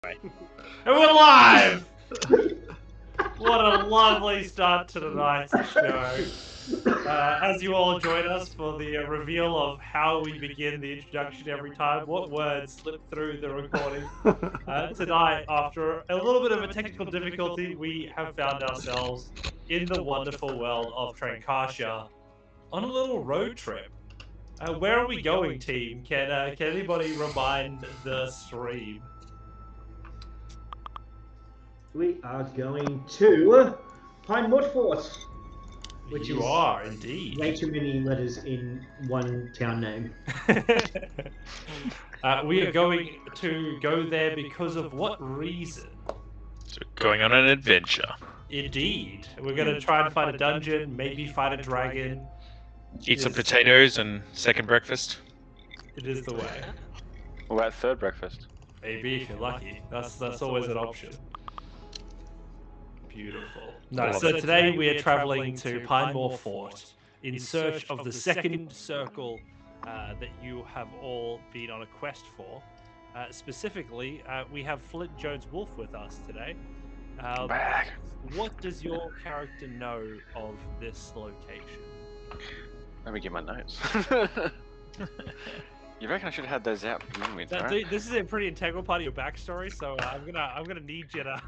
And we're live! What a lovely start to tonight's show. As you all join us for the reveal of how we begin the introduction every time, what words slip through the recording. Tonight, after a little bit of a technical difficulty, we have found ourselves in the wonderful world of Trankasha on a little road trip. Where are we going, team? Can anybody remind the stream? We are going to Pinemaw Fort, which You is are indeed. way too many letters in one town name. We are going to go there because of what reason? So going on an adventure. Indeed. We're going to try and find a dungeon, maybe fight a dragon. Eat some potatoes and second breakfast. It is the way. What about third breakfast? Maybe if you're lucky. That's always an option. Beautiful. No, so today we are traveling to Pinemaw Fort in search of the second circle that you have all been on a quest for. Specifically, we have Flint Jones Wolf with us today. Back. What does your character know of this location? Let me get my notes. You reckon I should have had those out to begin with, right? This is a pretty integral part of your backstory, so I'm gonna need you to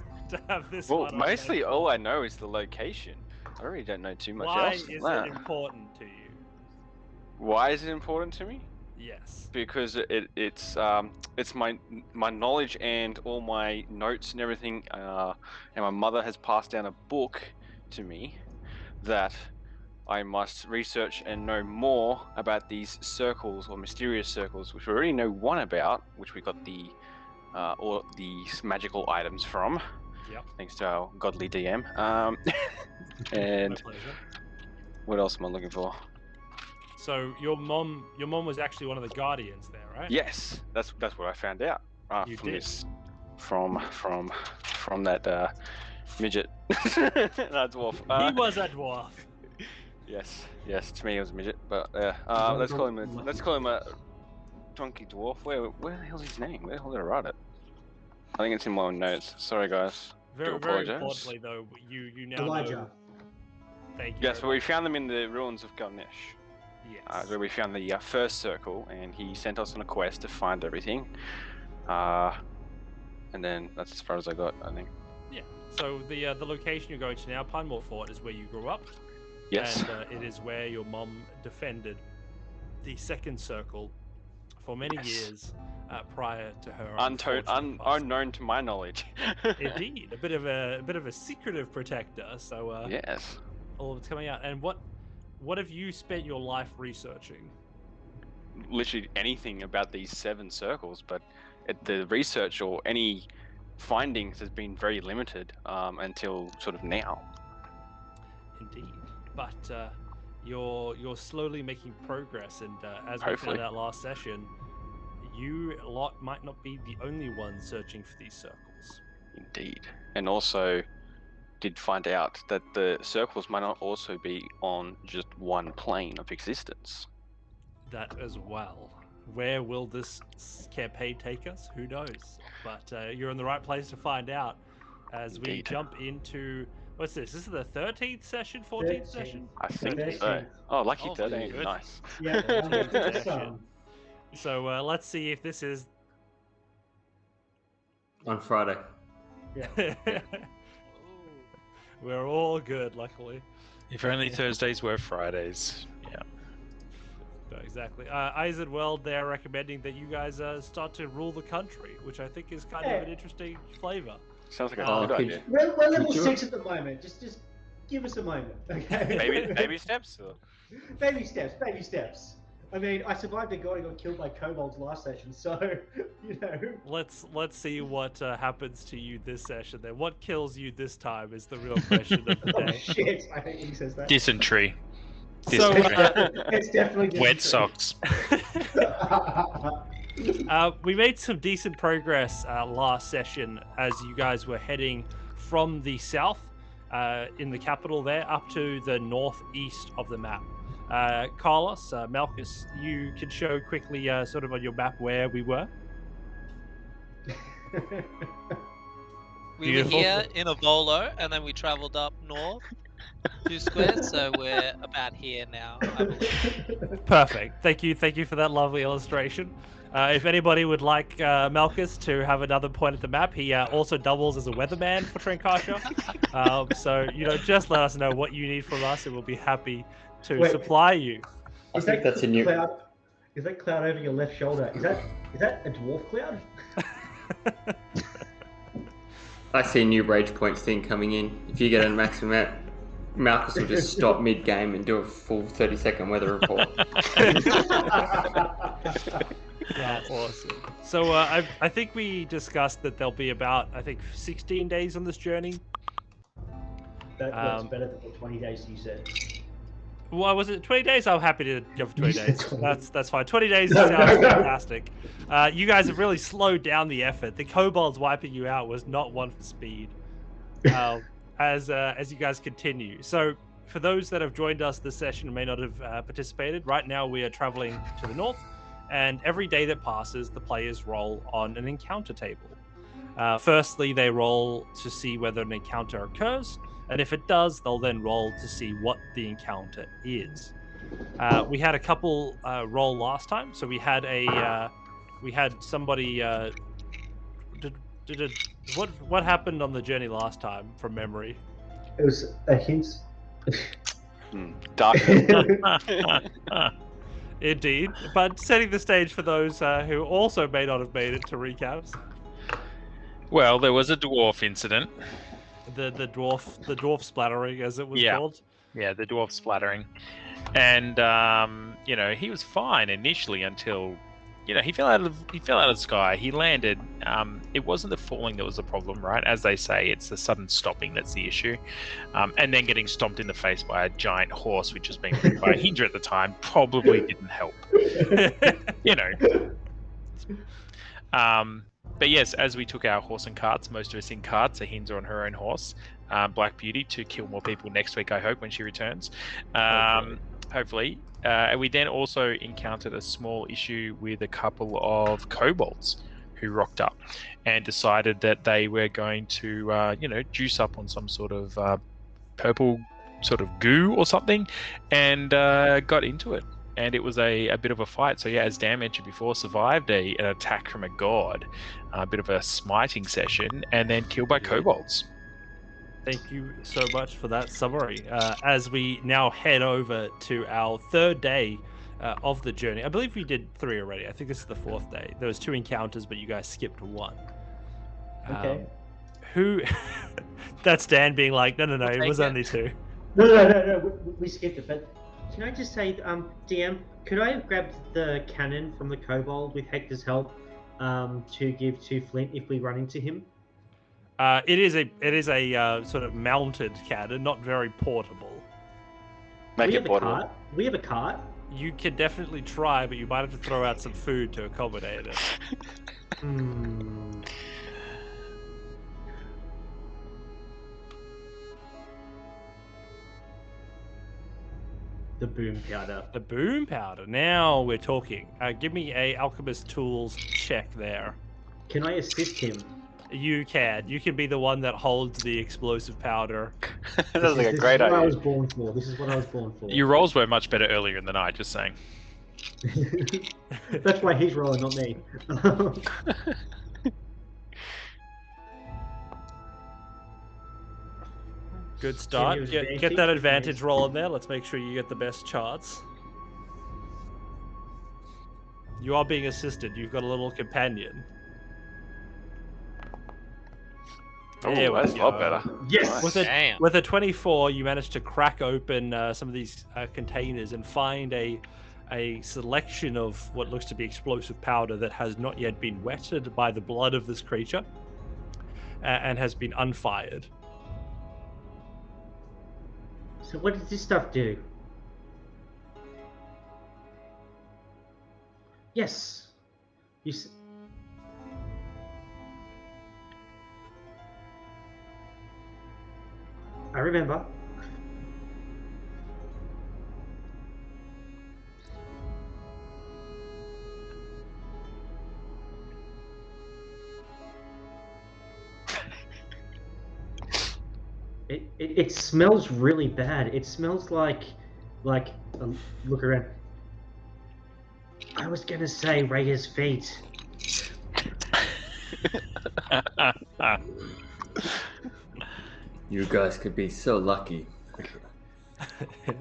have this. Well, one mostly all I know is the location. I really don't know too much Why else is than it that. important to you? Why is it important to me? Yes. Because it's my knowledge and all my notes and everything, and my mother has passed down a book to me that I must research and know more about these circles or mysterious circles, which we already know one about, which we got the all these magical items from. Yep. Thanks to our godly DM. And My pleasure. what else am I looking for? So your mom was actually one of the guardians there, right? Yes, that's what I found out. You from did? From that midget, that dwarf. He was a dwarf. Yes. To me, it was a midget, but let's call him a donkey dwarf. Where the hell's his name? Where the hell did I write it? I think it's in my own notes. Sorry, guys. Very apologize. importantly, though, you now Elijah. know. Thank you. Yes, but very we found them in the ruins of Galnesh. much. Yes. Where we found the first circle, and he sent us on a quest to find everything. And then that's as far as I got, I think. Yeah. So the location you're going to now, Pinemaw Fort, is where you grew up. Yes. And it is where your mom defended the second circle for many years prior to her unfortunate passing. Unknown to my knowledge. Indeed, a bit of a secretive protector. So Yes. all of it's coming out. And what have you spent your life researching? Literally anything about these 7 circles, but the research or any findings has been very limited until sort of now. Indeed, but you're slowly making progress, and as we Hopefully. found out last session, you lot might not be the only ones searching for these circles. Indeed. And also did find out that the circles might not also be on just one plane of existence. That as well. Where will this campaign take us? Who knows? But you're in the right place to find out as we Indeed. jump into... What's this? This is the 13th session? 14th session? I think 13. so. Oh, lucky Oh, 13. good. Nice. Yeah, Session. So let's see if this is... On Friday. We're all good, luckily. If only Thursdays were Fridays. Yeah. No, exactly. Eisen World, they're recommending that you guys start to rule the country, which I think is kind of an interesting flavor. Sounds like a Oh, good could idea. We're level Could you- 6 at the moment. Just give us a moment, okay? Baby steps? Or... Baby steps. I mean, I survived a guy who got killed by kobolds last session, so you know. Let's see what happens to you this session. Then, what kills you this time is the real question of the Oh day. shit! I hate when he says that. Dysentery. So, It's definitely Wet different. socks. we made some decent progress last session as you guys were heading from the south in the capital there up to the northeast of the map. Carlos, Malchus, you can show quickly sort of on your map where we were. We Beautiful. were here in a Volo, and then we travelled up north 2 squares, so we're about here now, I believe. Perfect. Thank you for that lovely illustration. If anybody would like Malchus to have another point at the map, he also doubles as a weatherman for Trenkasha. So just let us know what you need from us, and we'll be happy to Wait. supply you. I think that's a new. cloud. Is that cloud over your left shoulder? Is that a dwarf cloud? I see a new rage points thing coming in. If you get a maximum out, Malchus will just stop mid-game and do a full 30-second weather report. Yeah, awesome. So I think we discussed that there'll be about 16 days on this journey. That's better than the 20 days you said. Well, was it 20 days? I'm happy to give 20 days. That's fine. 20 days sounds fantastic. You guys have really slowed down the effort. The kobolds wiping you out was not one for speed. As you guys continue. So for those that have joined us this session and may not have participated, right now we are traveling to the north, and every day that passes, the players roll on an encounter table. Firstly, they roll to see whether an encounter occurs, and if it does, they'll then roll to see what the encounter is. We had a couple roll last time, so we had somebody. What happened on the journey last time from memory? It was a hint. Dark. Indeed, but setting the stage for those who also may not have made it to recaps. Well, there was a dwarf incident. The dwarf splattering, as it was called. Yeah, the dwarf splattering, and he was fine initially until he fell out of the sky. He landed. It wasn't the falling that was the problem, right? As they say, it's the sudden stopping that's the issue. And then getting stomped in the face by a giant horse, which was being ridden by a Hindra at the time, probably didn't help. But yes, as we took our horse and carts, most of us in carts, a Hindra on her own horse, Black Beauty, to kill more people next week, I hope, when she returns. Hopefully. And we then also encountered a small issue with a couple of kobolds who rocked up and decided that they were going to, juice up on some sort of purple sort of goo or something, and got into it. And it was a bit of a fight. So yeah, as Dan mentioned before, survived an attack from a god, a bit of a smiting session, and then killed by kobolds. Thank you so much for that summary. As we now head over to our third day of the journey. I believe we did 3 already. I think this is the 4th day. There was 2 encounters, but you guys skipped 1. Okay. Who? That's Dan being like, no, it was only 2. No. We skipped it. But can I just say, DM, could I have grabbed the cannon from the kobold with Hector's help to give to Flint if we run into him? It is a sort of mounted cannon, not very portable. Make it portable. Cart? We have a cart. You can definitely try, but you might have to throw out some food to accommodate it. The boom powder. The boom powder. Now we're talking. Give me a alchemist tools check there. Can I assist him? You can. You can be the one that holds the explosive powder. That sounds like a great idea. idea. This is what I was born for. Your rolls were much better earlier in the night, just saying. That's why he's rolling, not me. Good start. Get that advantage roll in there. Let's make sure you get the best charts. You are being assisted. You've got a little companion. Oh, that's a lot better. Yes! Nice. With a 24, you managed to crack open some of these containers and find a selection of what looks to be explosive powder that has not yet been wetted by the blood of this creature and has been unfired. So what does this stuff do? Yes. I remember. It smells really bad. It smells like look around. I was gonna say Rhea's feet. You guys could be so lucky.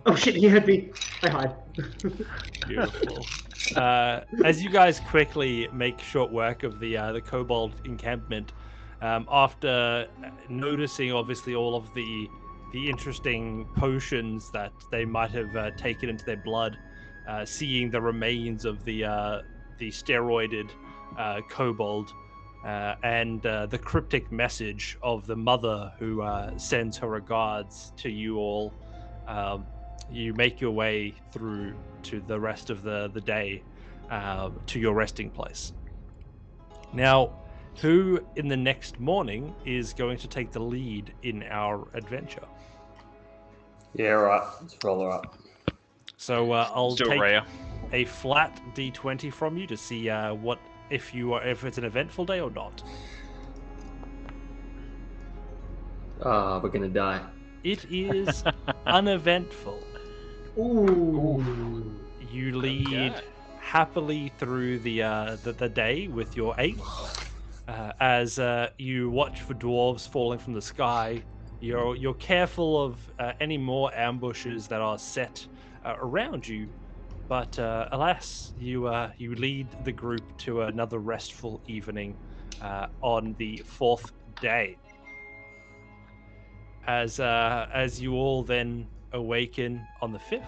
Oh shit! He heard me. I hide. Beautiful. As you guys quickly make short work of the kobold encampment, after noticing obviously all of the interesting potions that they might have taken into their blood, seeing the remains of the steroided kobold, and the cryptic message of the mother who sends her regards to you all, you make your way through to the rest of the day to your resting place. Now, who in the next morning is going to take the lead in our adventure? Yeah, right. Let's roll her up. So I'll Still take Rhea. a flat d20 from you to see if it's an eventful day or not. Ah, we're gonna die. It is uneventful. Ooh. You lead Okay. happily through the day with your 8. As you watch for dwarves falling from the sky, you're careful of any more ambushes that are set around you. But alas, you lead the group to another restful evening on the 4th day. As you all then awaken on the 5th,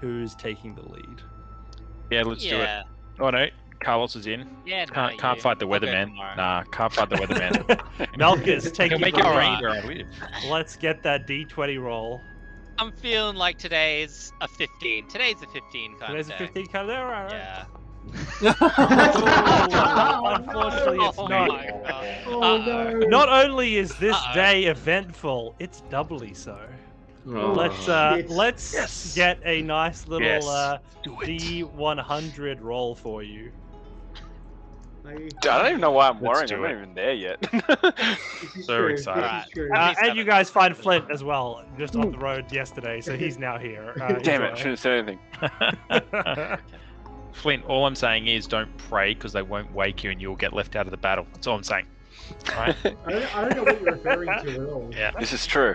who's taking the lead? Yeah, let's do it. Yeah. Oh no, Carlos is in. Yeah. No, Can't fight the I'll go weatherman. tomorrow. Nah, can't fight the weatherman. Malchus, He'll taking make the it lead. rain where I live. Let's get that d20 roll. I'm feeling like today's a 15. Today's a 15 kind There's of a day. 15 kind of there, right? Yeah. Unfortunately, it's Oh not. my god. Oh no. Not only is this Uh-oh. day eventful, it's doubly so. Oh. Let's Yes. get a nice little Yes. Do it. D100 roll for you. I don't even know why I'm Let's worrying. do I'm not it. even there yet. This is So true. excited. This is true. Right. And you guys find Flint as well, just on the road yesterday, so he's now here. Damn it! enjoy. Shouldn't have said anything. Flint, all I'm saying is don't pray because they won't wake you and you'll get left out of the battle. That's all I'm saying. Right? I don't know what you're referring to at all. Yeah. This is true.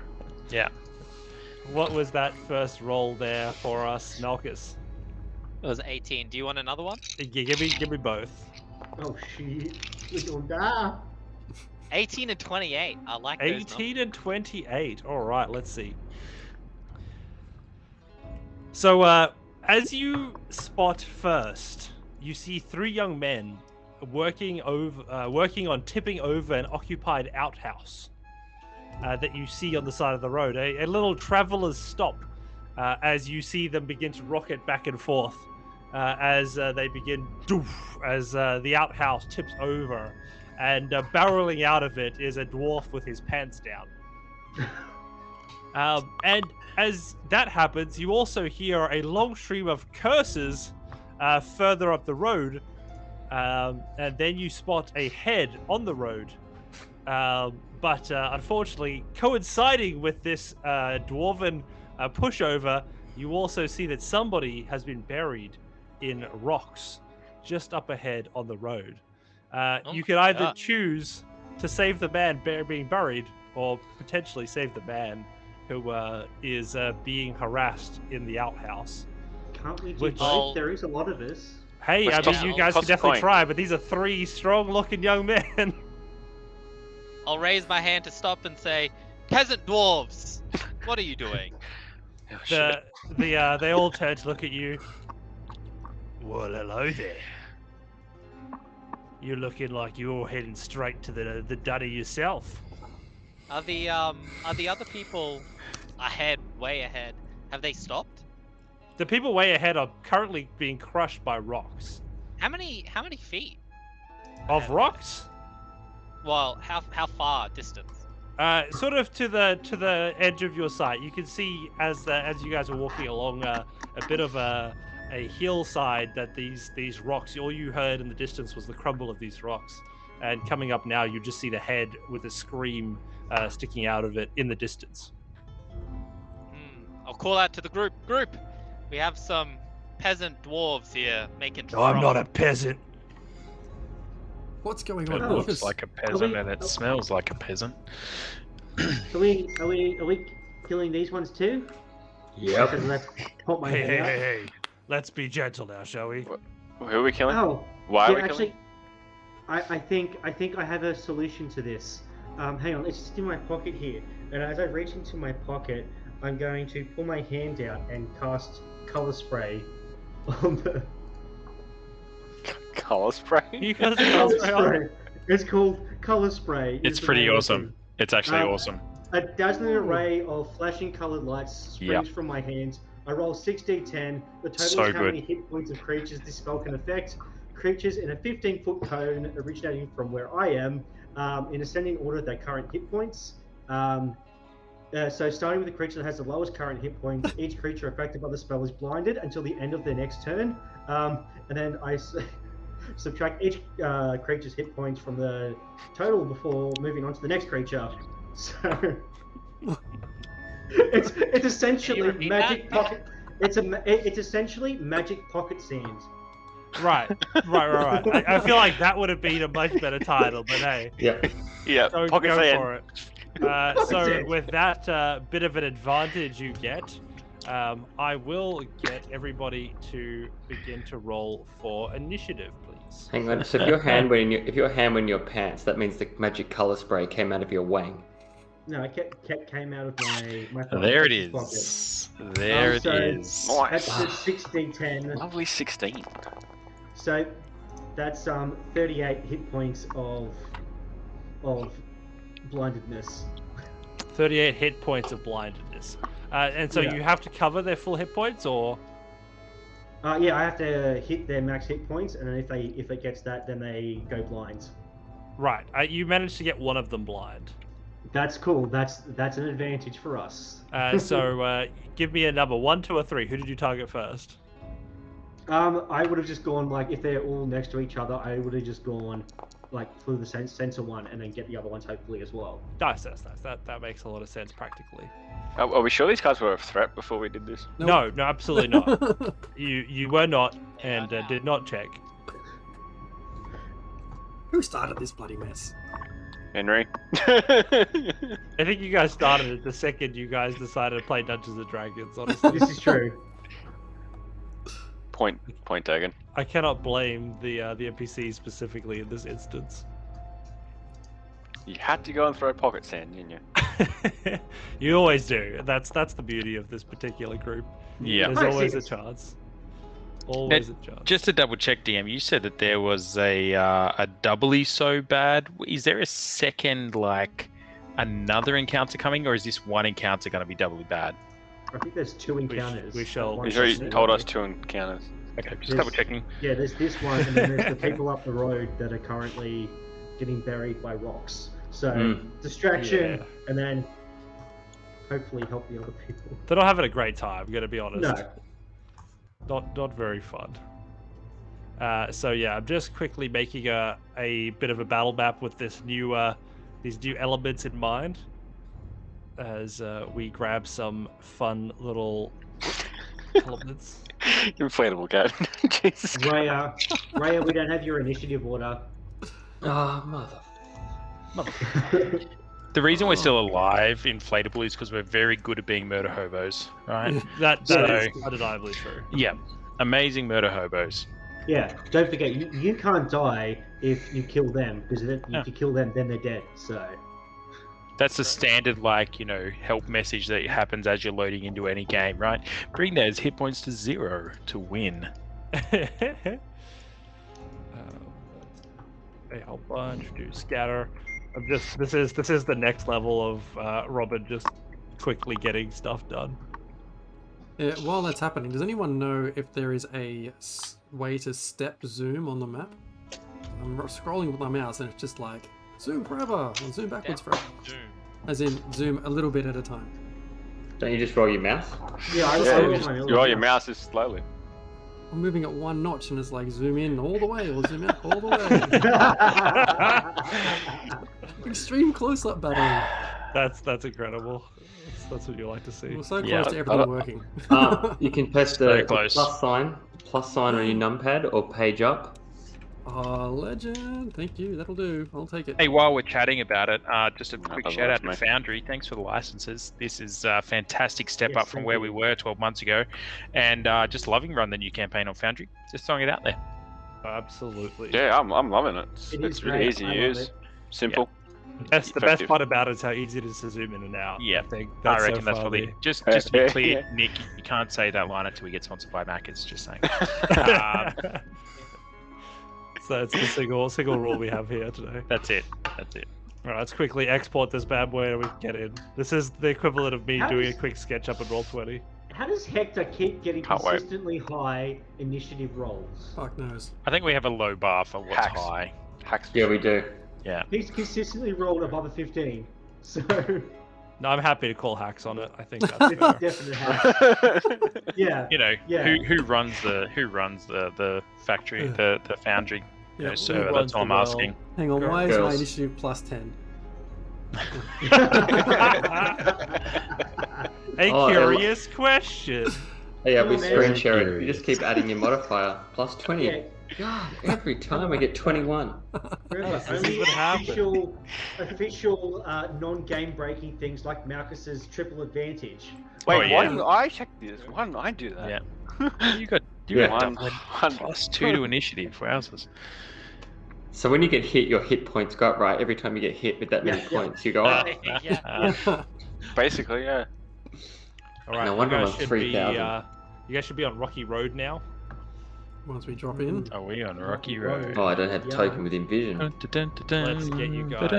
What was that first roll there for us, Malchus? It was 18. Do you want another one? Give me both. Oh shit. We're gonna die. 18 and 28. I like those 18 and 28. All right, let's see. So, as you spot first, you see 3 young men working on tipping over an occupied outhouse that you see on the side of the road. A little traveler's stop as you see them begin to rocket back and forth as they begin as the outhouse tips over, and barreling out of it is a dwarf with his pants down. And as that happens, you also hear a long stream of curses further up the road, and then you spot a head on the road. But unfortunately, coinciding with this dwarven pushover, you also see that somebody has been buried in rocks just up ahead on the road. You can either God. choose to save the man being buried, or potentially save the man who is being harassed in the outhouse. Can't we do Which- both? There is a lot of us. Hey, Let's I toss- mean, you guys toss could a definitely coin. try, but these are 3 strong-looking young men. I'll raise my hand to stop and say, "Peasant dwarves, what are you doing?" Oh, shit. They all turn to look at you. Well, hello there. You're looking like you're heading straight to the dunny yourself. Are the other people ahead, way ahead? Have they stopped? The people way ahead are currently being crushed by rocks. How many feet? Of rocks? Well, how far distance? Sort of to the edge of your sight. You can see as you guys are walking along a bit of a hillside that these rocks. All you heard in the distance was the crumble of these rocks and coming up now, you just see the head with a scream sticking out of it in the distance. I'll call out to the group. Group, we have some peasant dwarves here making. No, I'm froth. not a peasant. What's going It on? looks like a peasant and it smells like a peasant. Are we killing these ones too? Yep. Because let's put my Hey, hand out. hey. Let's be gentle now, shall we? Who are we killing? Oh, Why are yeah, we actually, killing? I think I have a solution to this. Hang on, it's just in my pocket here. And as I reach into my pocket, I'm going to pull my hand out and cast color spray on the Color spray? You guys color spray. It's called color spray. It's is the pretty name of awesome. it. It's actually awesome. A dazzling array of flashing colored lights springs from my hands. I roll 6d10. The total So is how good. many hit points of creatures this spell can affect. Creatures in a 15-foot cone originating from where I am, in ascending order of their current hit points. So starting with the creature that has the lowest current hit points, each creature affected by the spell is blinded until the end of their next turn. And then I subtract each creature's hit points from the total before moving on to the next creature. So it's essentially magic pocket. It's essentially magic pocket sand. Right. I feel like that would have been a much better title, but hey. Yeah. Yeah, So pocket go sand. for it. So sand. with that bit of an advantage you get, I will get everybody to begin to roll for initiative, please. Hang on. So if your hand went in your pants, that means the magic color spray came out of your wang. No, it came out of my There it pocket. is. There it so- is. That's the 6d10. Lovely 16. So that's 38 hit points of blindedness. 38 hit points of blindedness. And so Yeah. you have to cover their full hit points, or Yeah, I have to hit their max hit points, and then if it gets that, then they go blind. right? You managed to get one of them blind. That's cool. That's an advantage for us. So give me a number, 1, 2, or 3. Who did you target first? I would have just gone like if they're all next to each other, I would have just gone like through the center one and then get the other ones hopefully as well. Nice. That makes a lot of sense practically. Are we sure these cards were a threat before we did this? No, absolutely not. You were not, and did not check. Who started this bloody mess? Henry? I think you guys started it the second you guys decided to play Dungeons and Dragons. Honestly, This is true. Point taken. I cannot blame the NPCs specifically in this instance. You had to go and throw pocket sand, didn't you? You always do. That's the beauty of this particular group. Yeah. There's I always see. a chance. Always a chance. Just to double check, DM, you said that there was a doubly so bad. Is there a second, like, another encounter coming, or is this one encounter going to be doubly bad? I think there's 2 encounters. we shall- One He's already person- told us 2 encounters. Okay, just Yes. double checking. Yeah, there's this one, and then there's the people up the road that are currently getting buried by rocks. So distraction, Yeah. and then hopefully help the other people. They're not having a great time. I'm gonna be honest. No. Not very fun. So yeah, I'm just quickly making a bit of a battle map with this new these new elements in mind, as we grab some fun little elements. Inflatable cat. Jesus. Raya, we don't have your initiative order. Oh, mother. The reason we're still alive, inflatable, is because we're very good at being murder hobos, right? That So- is undeniably true. Yeah, amazing murder hobos. Yeah, don't forget, you can't die if you kill them, because if Yeah. you kill them, then they're dead, so... That's the standard, like, help message that happens as you're loading into any game, right? Bring those hit points to 0 to win. A whole bunch. Do scatter. This is the next level of Robin just quickly getting stuff done. Yeah, while that's happening, does anyone know if there is a way to step zoom on the map? I'm scrolling with my mouse and it's just like, zoom forever, or zoom backwards forever. Zoom. As in, zoom a little bit at a time. Don't you just roll your mouse? Yeah, I Yeah, rolled my you roll your mouse is slowly. I'm moving at 1 notch, and it's like zoom in all the way or zoom out all the way. Extreme close-up battle. That's incredible. That's what you like to see. We're so Yeah. close to everything working. You can press So the close. plus sign on your numpad or page up. Oh, legend. Thank you. That'll do. I'll take it. Hey, while we're chatting about it, just a quick that's shout out to nice, Foundry. Thanks for the licenses. This is a fantastic step Yes, up from thank where you. we were 12 months ago, and just loving run the new campaign on Foundry. Just throwing it out there. Absolutely. Yeah, I'm loving it. It It's is really great. east to I love use, it. simple. The best Effective. part about it is how easy it is to zoom in and out. Yeah, I think I that's reckon so that's far probably the- just to be clear, Nick. You can't say that line until we get sponsored by Macca's. Just saying. So it's the single rule we have here today. That's it. That's it. All right, let's quickly export this bad boy and we can get in. This is the equivalent of me How doing does- a quick sketch up in Roll20. How does Hector keep getting Can't wait. consistently high initiative rolls? Fuck knows. I think we have a low bar for what's Hacks. high. Hacks. Yeah, we do. Yeah. He's consistently rolled above a 15. So No, I'm happy to call hacks on it. I think that's it's fair. a definite hack. Yeah. You know, Yeah. who runs the factory, the foundry, Yeah, server? runs That's all I'm the well? asking. Hang on, why is my Girls. initiative plus 10? A Oh, curious question. Yeah, we Oh, man. screen share it. You just keep adding your modifier. Plus 20. Yeah. God, every time I get 21. Remember, This is only what happened. official non-game breaking things like Malchus's triple advantage. Wait, Oh, why yeah. didn't I check this? Why didn't I do that? Yeah. You got Yeah. Dublin plus 2 to initiative. Wowzers. So when you get hit, your hit points go up, right? Every time you get hit with that many Yeah. points, you go up. Yeah. Basically, yeah. All right, No you wonder guys I'm on should 3,000. you guys should be on Rocky Road now. Once we drop in. Are we on Rocky Road? Oh, I don't have Yeah. token with Envision. Let's get you guys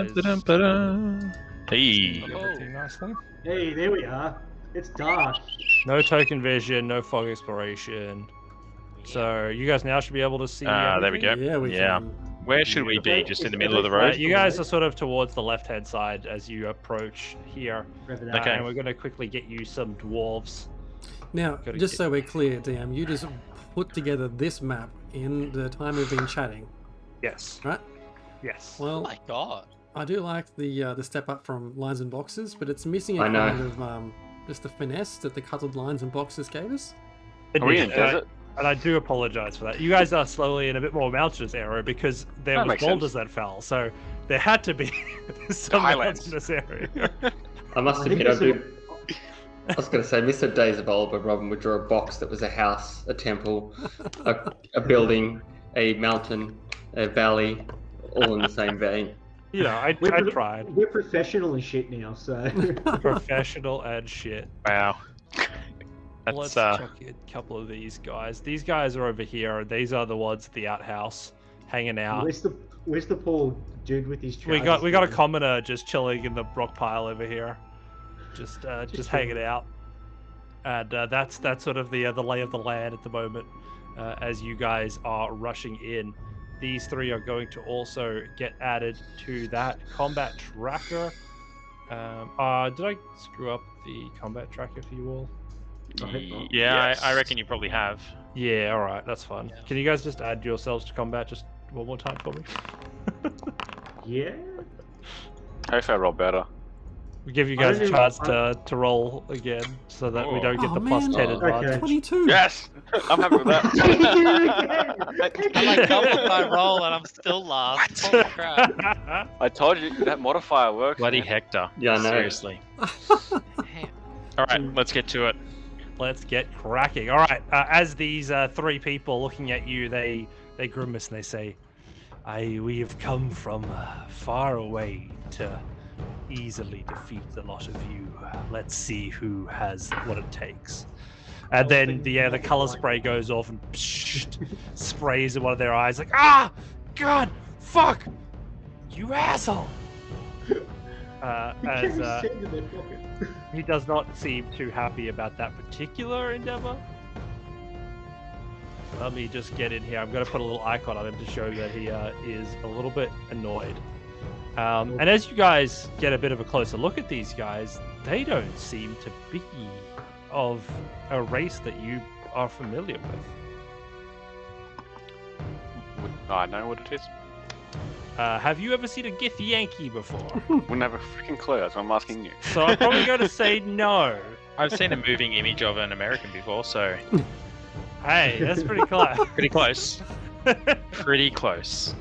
Hey. everything nicely. Hey, there we are. It's dark. No token vision, no fog exploration. So you guys now should be able to see. There we everything. go. Yeah, we Yeah. can. Where should we be? Just in the middle of the Uh, road? you guys are sort of towards the left-hand side as you approach here. Remember that. Okay. And we're going to quickly get you some dwarves. Now, Gotta just get- so we're clear, DM, you just put together this map in the time we've been chatting, Yes. right? Yes. Oh Well, my god. I do like the step up from lines and boxes, but it's missing a I know. kind of just the finesse that the cuddled lines and boxes gave us. Are we in And I- desert? And I do apologize for that. You guys are slowly in a bit more mountainous area because there That was makes boulders that fell, so there had to be some Highlands. mountainous area. I must I think admit, I this do. I was going to say, Mr. Days of Old, but Robin would draw a box that was a house, a temple, a building, a mountain, a valley, all in the same vein. You know, I We're, tried. we're professional and shit now, so. Professional and shit. Wow. Let's That's check a couple of these guys. These guys are over here. These are the ones at the outhouse, hanging out. Where's the poor dude with his We trousers? got a down? commoner just chilling in the rock pile over here, just hanging out, and that's sort of the lay of the land at the moment. As you guys are rushing in, these three are going to also get added to that combat tracker. Did I screw up the combat tracker for you all? yeah, Yes. I reckon you probably have. Yeah, all right, that's fun. Yeah. Can you guys just add yourselves to combat just one more time for me? Yeah. Hopefully I roll better. We give you I guys a don't chance know, to roll again so that we Oh. don't get Oh, the plus man. 10 Oh, advantage. okay. 22! Yes! I'm happy with that. I like doubled my roll and I'm still last. Holy crap. I told you that modifier works. Bloody man. Hector. Yeah, I know. Seriously. Damn. All right, let's get to it. Let's get cracking. All right. As these three people looking at you, they grimace and they say, we have come from far away to easily defeat the lot of you. Let's see who has what it takes." And then the color spray goes off and sprays in one of their eyes, like, "Ah, God, fuck, you asshole!" As he does not seem too happy about that particular endeavor. Let me just get in here. I'm going to put a little icon on him to show that he is a little bit annoyed. And as you guys get a bit of a closer look at these guys, they don't seem to be of a race that you are familiar with. I know what it is. Have you ever seen a Gith Yankee before? Wouldn't have a freaking clue. That's why I'm asking you. So I'm probably going to say no. I've seen a moving image of an American before, so Hey, that's pretty close. pretty close. Pretty close.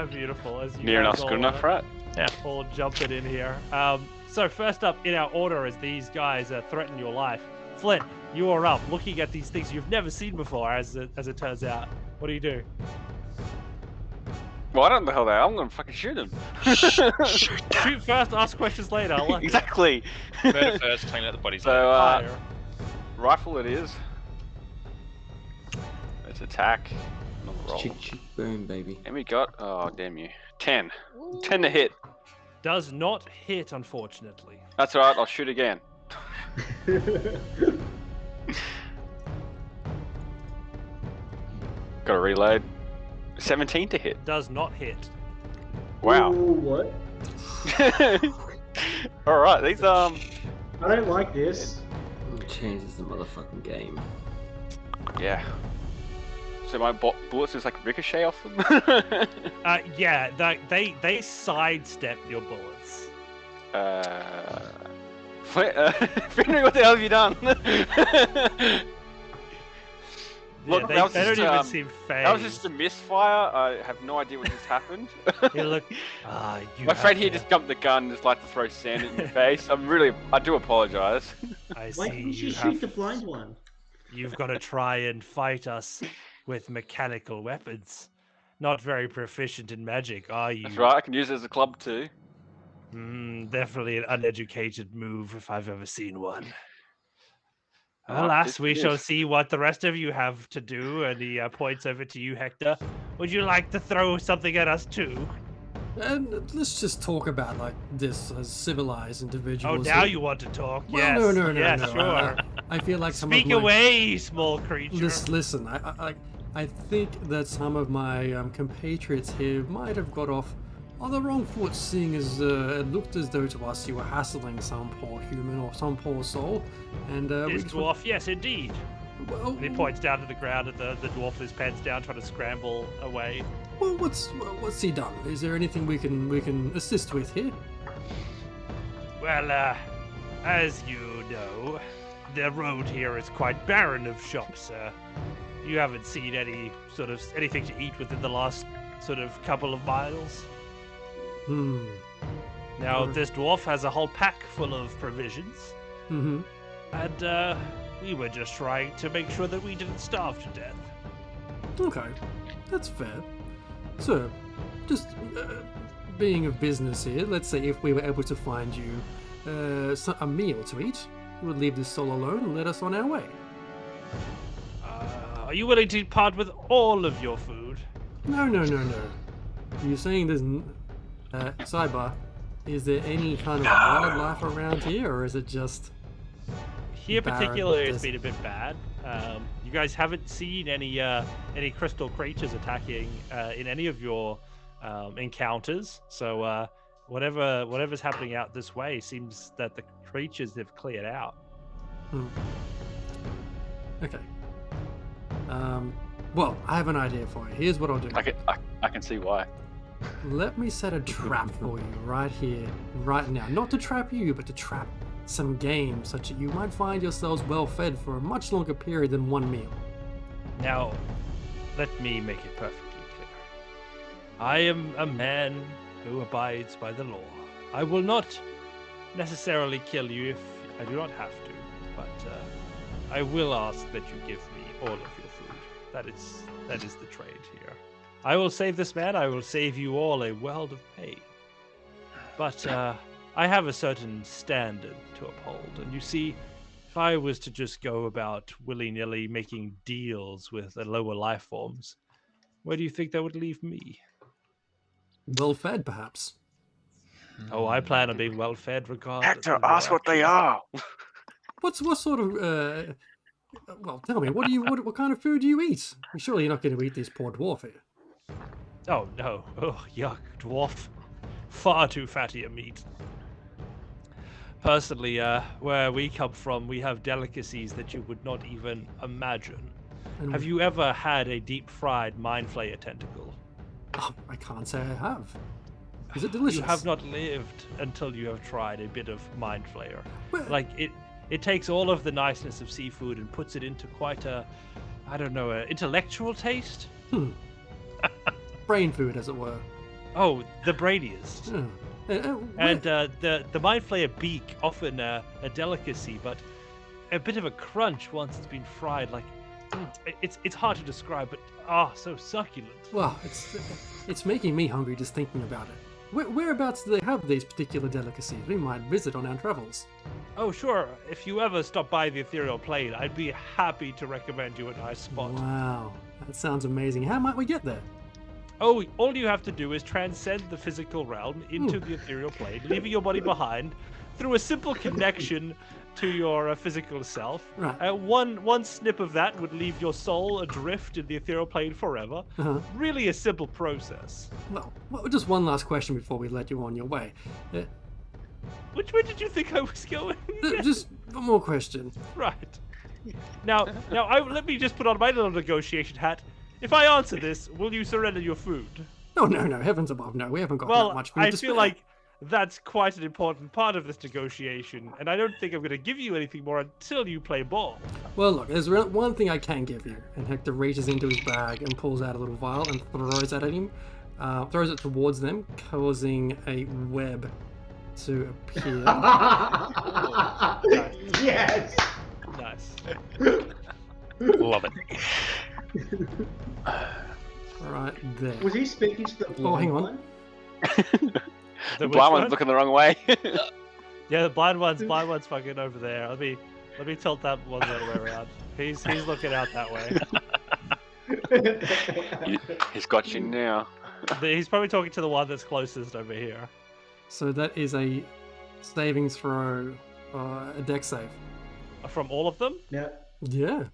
Beautiful. As you Near guys enough's good all, enough, right? all jump it in here. So first up in our order, as these guys threaten your life, Flint, you are up, looking at these things you've never seen before. As it turns out, what do you do? Well, I don't know the hell they are. I'm gonna fucking shoot them. Shoot first, ask questions later. I like it. Exactly. Murder first, clean out the bodies. So, Fire. rifle it is. Let's attack. Another roll. Chick, boom, baby. And we got, oh damn you, 10. 10 to hit. Does not hit, unfortunately. That's alright. I'll shoot again. Got to reload. 17 to hit. Does not hit. Wow. Ooh, what? All right, these I don't like this. Changes the motherfucking game. yeah. So my bullets just like ricochet off them. Yeah, they sidestep your bullets. Finry, what the hell have you done? Look, Yeah, that was they don't just, even seem phased. That was just a misfire. I have no idea what just happened. You look. My friend here just jumped the gun and just like to throw sand in your face. I do apologize. I see. Why didn't you shoot the blind one? You've got to try and fight us with mechanical weapons. Not very proficient in magic, are you? That's right, I can use it as a club too. Definitely an uneducated move if I've ever seen one. Oh, Alas, we it shall is. see what the rest of you have to do. And he points over to you, Hector. Would you like to throw something at us too? And let's just talk about like this as civilized Oh, individuals. now here. you want to talk? Well, Yes. no, yes, no. sure. I feel like some Speak of my... away, small creature. Listen, I think that some of my compatriots here might have got off on the wrong foot, seeing as it looked as though to us you were hassling some poor human or some poor soul, and This dwarf, yes, indeed. Well, And he points down to the ground, and the dwarf is pants down, trying to scramble away. well, what's he done? Is there anything we can assist with here? Well, as you know, the road here is quite barren of shops. You haven't seen anything to eat within the last sort of couple of miles. Now, this dwarf has a whole pack full of provisions, Mm-hmm. and we were just trying to make sure that we didn't starve to death. Okay, that's fair. So, just being of business here, let's say if we were able to find you a meal to eat, you would leave this soul alone and let us on our way. Are you willing to part with all of your food? No. You're saying there's sidebar. Is there any kind of wildlife around here, or is it just Here, barren particularly, it's desert? been a bit bad. You guys haven't seen any crystal creatures attacking in any of your encounters. So whatever's happening out this way seems that the creatures have cleared out. Okay. Well, I have an idea for you. Here's what I'll do. I can see why. Let me set a trap for you right here, right now. Not to trap you, but to trap some game, such that you might find yourselves well fed for a much longer period than one meal. Now, let me make it perfectly clear. I am a man who abides by the law. I will not necessarily kill you if I do not have to, but I will ask that you give me all of your food. That is the trade here. I will save this man. I will save you all a world of pain. But I have a certain standard to uphold, and you see, if I was to just go about willy-nilly making deals with the lower life forms, where do you think that would leave me? Well fed, perhaps. Oh, I plan on being well-fed regardless. Hector, of your ask what they are. What sort of well, tell me, what kind of food do you eat? Surely you're not going to eat this poor dwarf here. Oh, no. Oh, yuck. Dwarf. Far too fatty a meat. Personally, where we come from, we have delicacies that you would not even imagine. And Have you ever had a deep-fried mind flayer tentacle? Oh, I can't say I have. Is it delicious? You have not lived until you have tried a bit of mind flayer. Well, Like it takes all of the niceness of seafood and puts it into quite a, I don't know, an intellectual taste. brain food, as it were. Oh, the brainiest. Yeah. And the mind flayer beak, often a delicacy, but a bit of a crunch once it's been fried. Like it's hard to describe, but so succulent. Well, it's making me hungry just thinking about it. Whereabouts do they have these particular delicacies? We might visit on our travels. Oh, sure. If you ever stop by the ethereal plane, I'd be happy to recommend you a nice spot. Wow, that sounds amazing. How might we get there? Oh, all you have to do is transcend the physical realm into the ethereal plane, leaving your body behind through a simple connection to your physical self. Right. One snip of that would leave your soul adrift in the ethereal plane forever. Really a simple process. Well, just one last question before we let you on your way. Which way did you think I was going? Just one more question. Right. Now, let me just put on my little negotiation hat. If I answer this, will you surrender your food? No, heavens above, no. We haven't got Well, that much food I to feel spare. like that's quite an important part of this negotiation, and I don't think I'm going to give you anything more until you play ball. Well, look, there's one thing I can give you. And Hector reaches into his bag and pulls out a little vial and throws it at him. Throws it towards them, causing a web to appear. Yes. Nice. Love it. Right there. Was he speaking to the blind hang on. one? The blind one's looking the wrong way. Yeah, the blind one's fucking over there. Let me tilt that one the other way around. He's looking out that way. He's got you now. He's probably talking to the one that's closest over here. So that is a saving throw, a deck save. From all of them? Now, Yeah.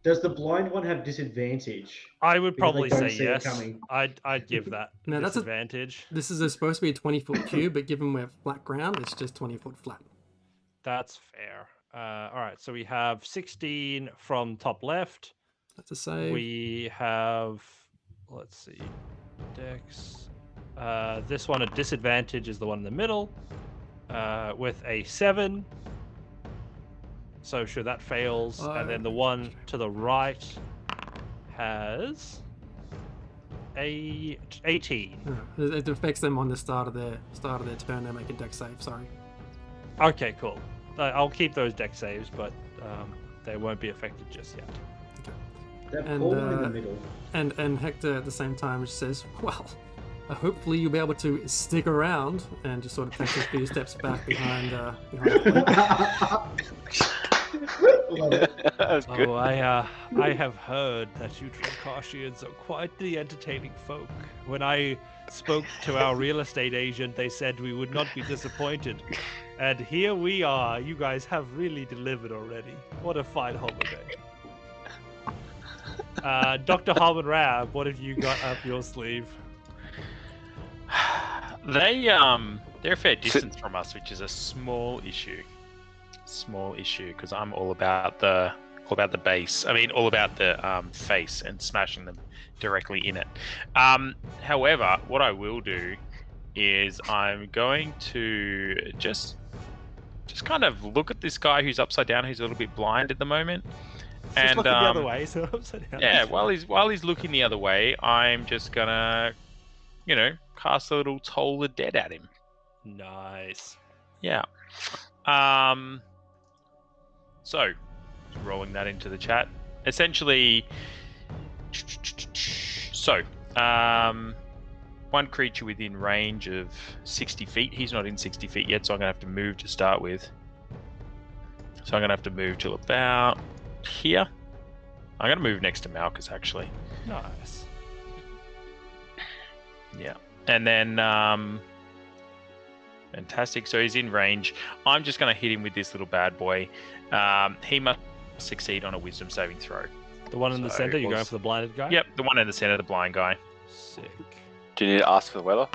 does the blind one have disadvantage? I would Because they probably don't say see it yes. coming. I'd give that No, that's a- disadvantage. This is supposed to be a 20-foot cube, but given we're flat ground, it's just 20-foot flat. That's fair. All right, so we have 16 from top left. That's a save. We have, let's see, Dex. This one, a disadvantage, is the one in the middle, with a 7. So sure, that fails. And then the one to the right has a 18. It affects them on the start of their turn. They make a deck save. Sorry. Okay, cool. I'll keep those deck saves, but they won't be affected just yet. That And, poor one in the middle. And Hector at the same time just says, "Well, hopefully you'll be able to stick around," and just sort of takes a few steps back behind. Love it. That was good. Oh, I have heard that you Trakashians are quite the entertaining folk. When I spoke to our real estate agent, they said we would not be disappointed. And here we are. You guys have really delivered already. What a fine holiday. Dr. Harmon Rab, what have you got up your sleeve? They're a fair distance from us, which is a small issue. Because I'm all about the base. I mean, all about the face and smashing them directly in it. However, what I will do is I'm going to just kind of look at this guy who's upside down, who's a little bit blind at the moment. Just looking the other way, so upside down. Yeah, while he's looking the other way, I'm just gonna, cast a little Toll the Dead at him. Nice. Yeah. So, rolling that into the chat. Essentially, one creature within range of 60 feet. He's not in 60 feet yet, so I'm going to have to move to start with. So I'm going to have to move till about here. I'm going to move next to Malchus, actually. Nice. Yeah. And then, fantastic. So he's in range. I'm just going to hit him with this little bad boy. He must succeed on a wisdom saving throw. The one in the So center, it you're going was- for the blinded guy? Yep, the one in the center, the blind guy. Sick. Do you need to ask for the weather?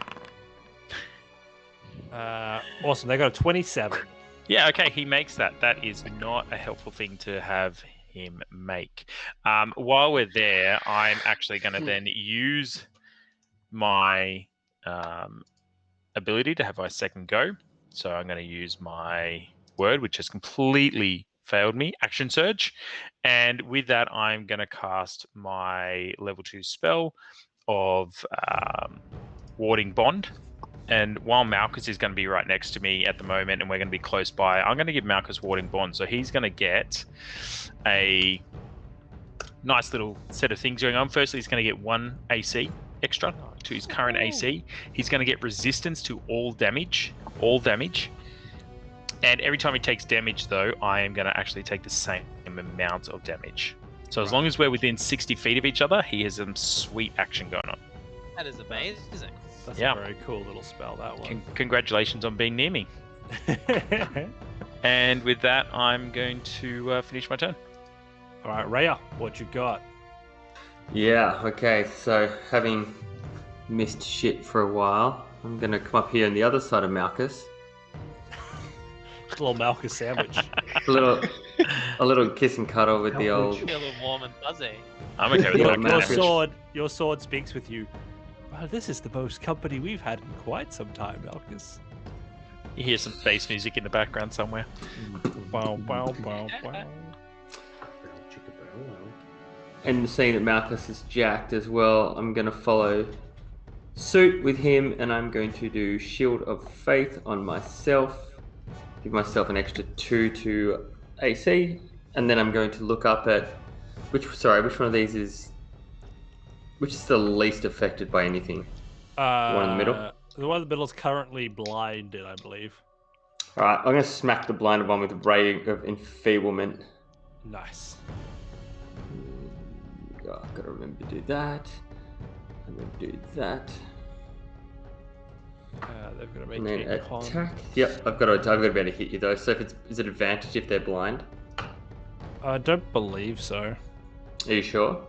Awesome. They got a 27. Yeah, okay, he makes that. That is not a helpful thing to have him make. While we're there, I'm actually going to then use my ability to have my second go. So I'm going to use my word, which has completely failed me, Action Surge. And with that, I'm going to cast my level 2 spell of Warding Bond. And while Malchus is going to be right next to me at the moment and we're going to be close by, I'm going to give Malchus Warding Bond. So he's going to get a nice little set of things going on. Firstly, he's going to get 1 AC extra to his current AC. He's going to get resistance to all damage. And every time he takes damage, though, I am going to actually take the same amount of damage. So as long as we're within 60 feet of each other, he has some sweet action going on. That is amazing. That's Yeah. a very cool little spell, that one. Congratulations on being near me. And with that, I'm going to finish my turn. All right, Rhea, what you got? Yeah, okay, so having missed shit for a while, I'm going to come up here on the other side of Malchus. A little Malchus sandwich. A little kiss and cuddle with the old... Feeling warm and fuzzy. I'm okay with Your that. Malchus. Your sword speaks with you. Well, this is the most company we've had in quite some time, Malchus. You hear some bass music in the background somewhere. Wow, wow, wow, wow. And seeing that Malchus is jacked as well, I'm going to follow suit with him, and I'm going to do Shield of Faith on myself. Give myself an extra 2 to AC, and then I'm going to look up at which one of these is the least affected by anything? The one in the middle? The one in the middle is currently blinded, I believe. Alright, I'm going to smack the blinded one with Ray of Enfeeblement. Nice. Oh, I've got to remember to do that. I'm going to do that. They've got to And make then a con. attack. Yep, I've got to be able to hit you though. So is it advantage if they're blind? I don't believe so. Are you sure?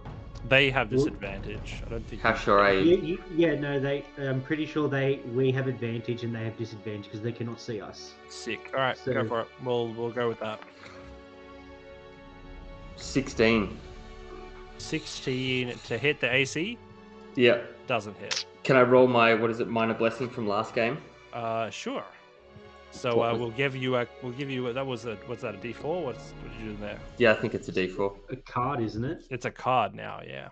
They have disadvantage. I don't think. How sure are you? Yeah, no, I'm pretty sure we have advantage and they have disadvantage because they cannot see us. Sick. All right, So- go for it. We'll go with that. 16. 16 to hit the AC Yep. doesn't hit. Can I roll my minor blessing from last game? Sure. So What was- we'll give you a that was a what's that, a D4? What did you do there? Yeah, I think it's a D4. A card, isn't it? It's a card now, yeah.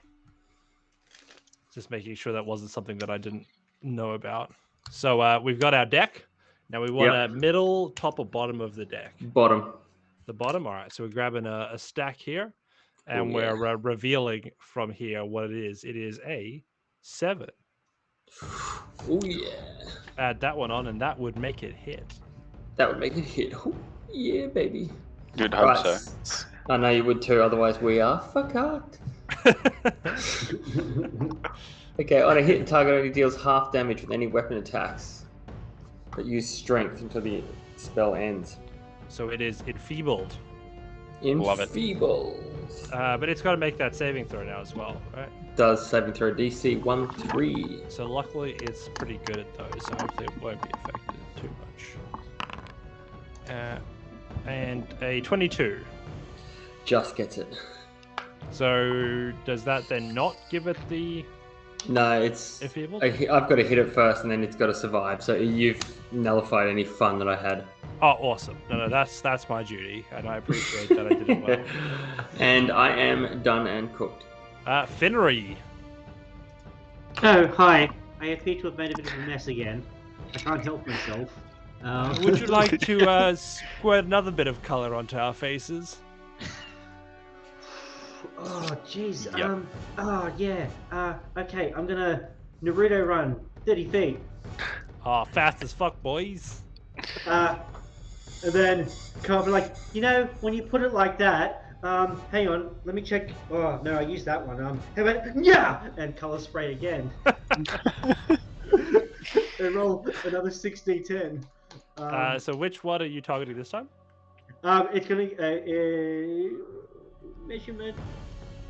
Just making sure that wasn't something that I didn't know about. So we've got our deck. Now we want Yep. a middle, top, or bottom of the deck. Bottom. The bottom. All right. So we're grabbing a stack here, and Oh, we're revealing from here what it is. It is a 7. Oh yeah. Add that one on, and that would make it hit. That would make it hit. Oh, yeah, baby. You'd hope Right. so. I know you would too, otherwise we are fucked. Okay, on a hit, target only deals half damage with any weapon attacks that use strength until the spell ends. So it is enfeebled. Love it. Enfeebled. But it's got to make that saving throw now as well, right? Does saving throw DC 1/3. So luckily it's pretty good at those, so hopefully it won't be affected too much. And a 22. Just gets it. So does that then not give it the No, it's. enfeebled? I've got to hit it first, and then it's got to survive. So you've nullified any fun that I had. Oh, awesome. No, that's my duty, and I appreciate that I did it well. And I am done and cooked. Finry. Oh, hi. I appear to have made a bit of a mess again. I can't help myself. Would you like to squirt another bit of color onto our faces? Oh, jeez. Yep. Oh, yeah. Okay, I'm gonna Naruto run 30 feet. Oh, fast as fuck, boys. And then kind of like, when you put it like that, hang on, let me check. Oh, no, I used that one. How about, yeah! And color spray again. And roll another 6d10. So which one are you targeting this time? It's gonna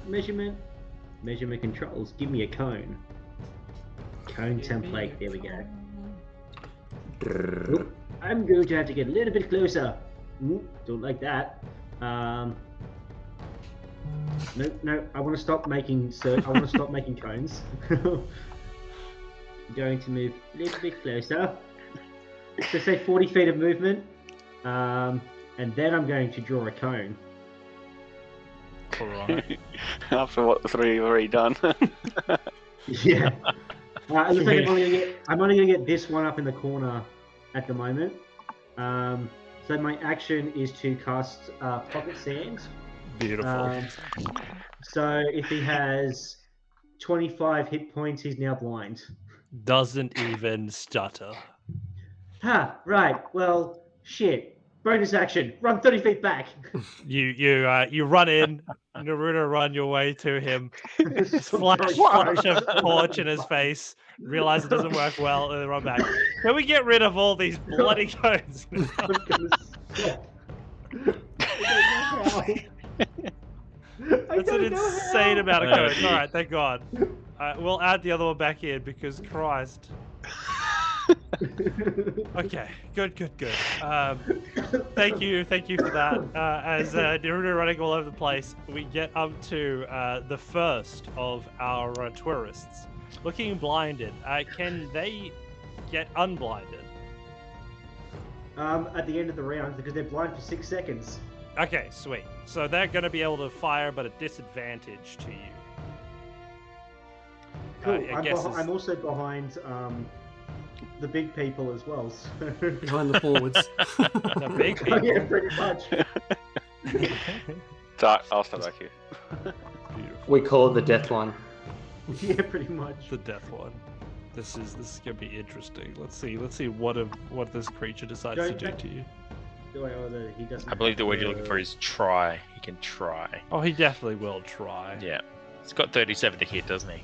measurement controls. Give me a cone. Cone template. There we go. Oop, I'm going to have to get a little bit closer. Don't like that. No. I want to stop making cones. I'm going to move a little bit closer. So say 40 feet of movement, and then I'm going to draw a cone. Alright. After what the 3 have already done. Yeah. It looks like I'm only gonna get this one up in the corner at the moment. So my action is to cast Pocket Sand. Beautiful. So if he has 25 hit points, he's now blind. Doesn't even stutter. Right. Well, shit. Bonus action. Run 30 feet back. You run in. Naruto run your way to him. Flash of torch in his face. Realize it doesn't work well, and then run back. Can we get rid of all these bloody cones? I'm gonna stop. That's an insane amount of codes. All right, thank God. We'll add the other one back in because Christ. Okay, good. Thank you for that. As Naruto running all over the place, we get up to the first of our tourists, looking blinded. Can they get unblinded? At the end of the round, because they're blind for 6 seconds. Okay, sweet. So they're going to be able to fire, but at disadvantage to you. Cool. I'm also behind the big people as well. So. Behind the forwards. The big people. Oh, yeah, pretty much. I'll start back here. Beautiful. We call it the death line. Yeah, pretty much. The death one. This is gonna be interesting. Let's see what this creature decides to do to you. He doesn't. I believe the word you're looking for is try. He can try. Oh, he definitely will try. Yeah. He's got 37 to hit, doesn't he?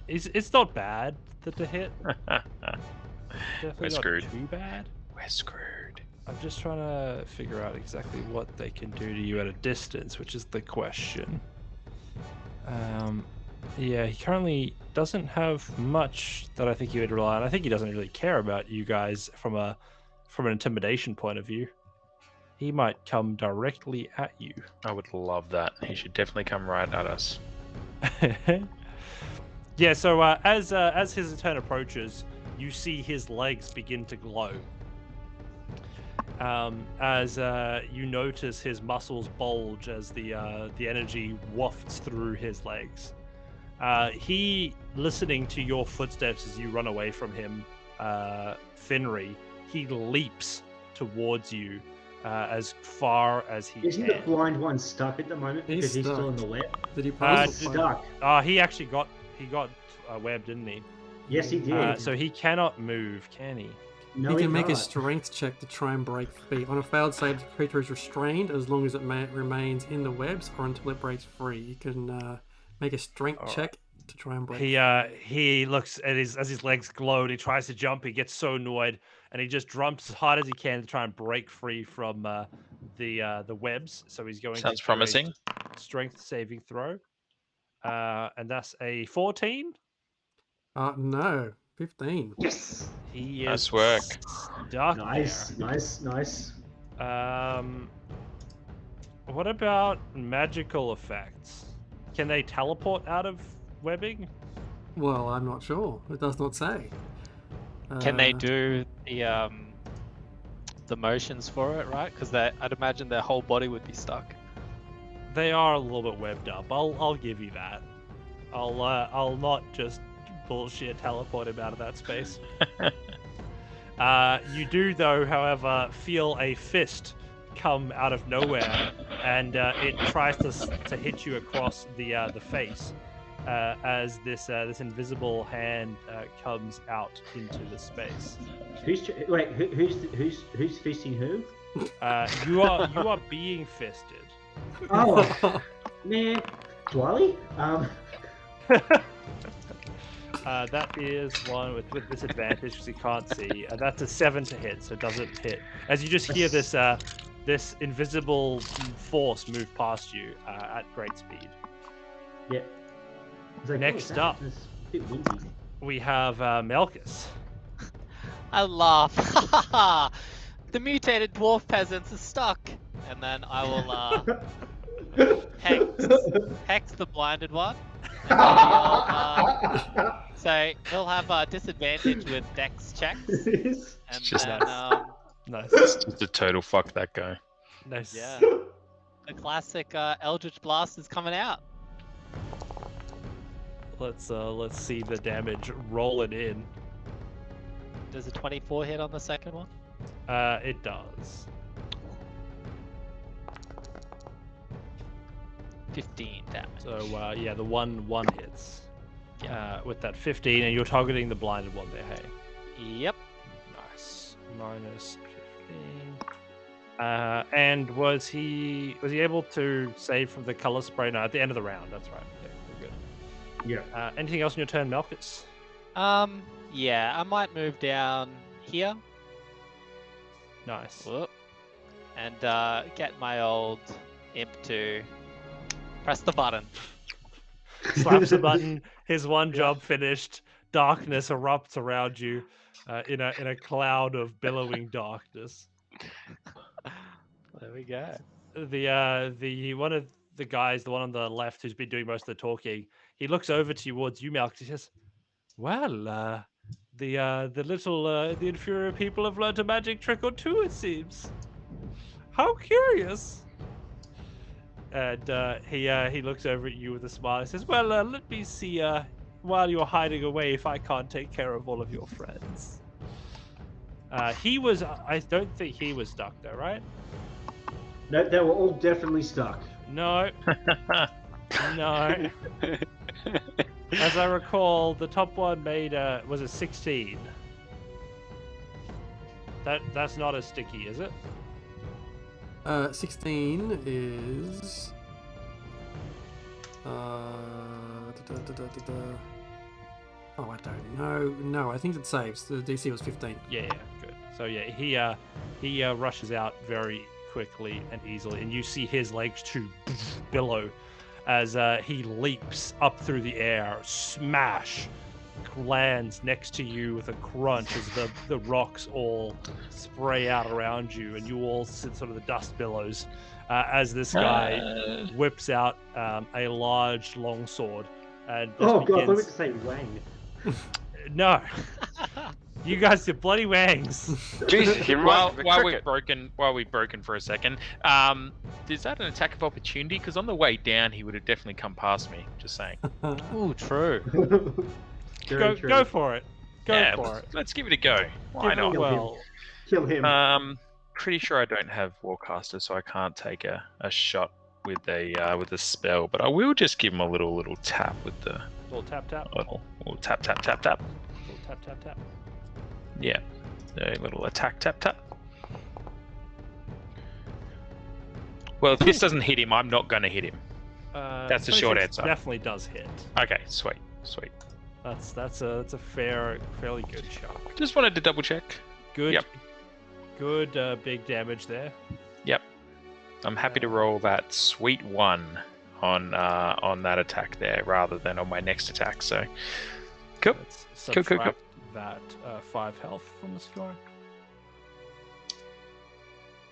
It's not bad to hit. Definitely We're not screwed. too bad. We're screwed. I'm just trying to figure out exactly what they can do to you at a distance, which is the question. Yeah, he currently doesn't have much that I think he would rely on. I think he doesn't really care about you guys from an intimidation point of view. He might come directly at you. I would love that. He should definitely come right at us. Yeah, so as his turn approaches, you see his legs begin to glow. As you notice his muscles bulge as the energy wafts through his legs. He, listening to your footsteps as you run away from him, Finry, he leaps towards you as far as he Isn't can. the blind one stuck at the moment because he's still in the web? Did he pass? Stuck. He actually got webbed, didn't he? Yes, he did. So he cannot move, can he? No, He can make a can't. strength check to try and break free. On a failed save, the creature is restrained as long as it remains in the webs or until it breaks free. You can make a strength check to try and break free. He looks at as his legs glow and he tries to jump. He gets so annoyed and he just jumps as hard as he can to try and break free from the webs. So he's going. Sounds to do promising. a strength saving throw, and that's a 14. No, 15. Yes. He Nice is work. stuck Nice. there. What about magical effects? Can they teleport out of webbing? Well, I'm not sure. It does not say. Can they do the motions for it, right? Because I'd imagine their whole body would be stuck. They are a little bit webbed up. I'll give you that. I'll not just bullshit teleport him out of that space. You do, though, however, feel a fist come out of nowhere, and it tries to hit you across the face as this invisible hand comes out into the space. Who's fisting who? You are being fisted. Oh man, Dwally. That is one with disadvantage because you can't see. That's a 7 to hit, so it doesn't hit. As you just hear this invisible force move past you at great speed. Yeah. Like, Next up, it's a bit windy. we have Melkus. I laugh. The mutated dwarf peasants are stuck. And then I will Hex the blinded one. And he'll, so he'll have disadvantage with dex checks. And Just then, Nice. Just a total fuck that guy. Nice. yeah. The classic Eldritch Blast is coming out. Let's see the damage roll it in. Does a 24 hit on the second one? It does. 15 damage. So yeah, the one hits. With that 15, and you're targeting the blinded one there. Hey. Yep. Nice. Minus 15. And was he able to save from the color spray? No, at the end of the round. That's right. Yeah, we're good. Yeah. Anything else on your turn, Malchus? Yeah, I might move down here. Nice. Whoop. And get my old imp to press the button. Slaps the button. His one job finished. Darkness erupts around you, in a cloud of billowing darkness. There we go. The one of the guys, the one on the left who's been doing most of the talking, he looks over towards you, Malchus. He says, "Well, the inferior people have learned a magic trick or two, it seems. How curious." And he looks over at you with a smile and says, "Well, let me see, while you're hiding away, if I can't take care of all of your friends." I don't think he was stuck though, right? No, they were all definitely stuck. No. No. As I recall, the top one was a 16. That's not as sticky, is it? 16 is. Oh, I don't know. No, I think it saves. The DC was 15. Yeah, good. So yeah, he rushes out very quickly and easily, and you see his legs too billow as he leaps up through the air, smash, lands next to you with a crunch as the rocks all spray out around you, and you all sit sort of the dust billows as this guy whips out a large long sword and just Oh god, I begins... thought you were to say wang. No. You guys are bloody wangs. Jesus, he while we've broken for a second, is that an attack of opportunity? Because on the way down, he would have definitely come past me. Just saying. Ooh, true. Go for it. Go for it. Let's give it a go. Why not? Well, Kill him. Pretty sure I don't have Warcaster, so I can't take a shot with a spell. But I will just give him a little tap with the little tap. little tap. Little tap. Yeah, a little attack tap. Well, if this doesn't hit him, I'm not going to hit him. That's the short answer. Definitely does hit. Okay, sweet. That's a fairly good shot. Just wanted to double check. Good. Yep. Good big damage there. Yep. I'm happy to roll that sweet 1 on that attack there rather than on my next attack. So, cool. Let's Cool. subtract that 5 health from the score.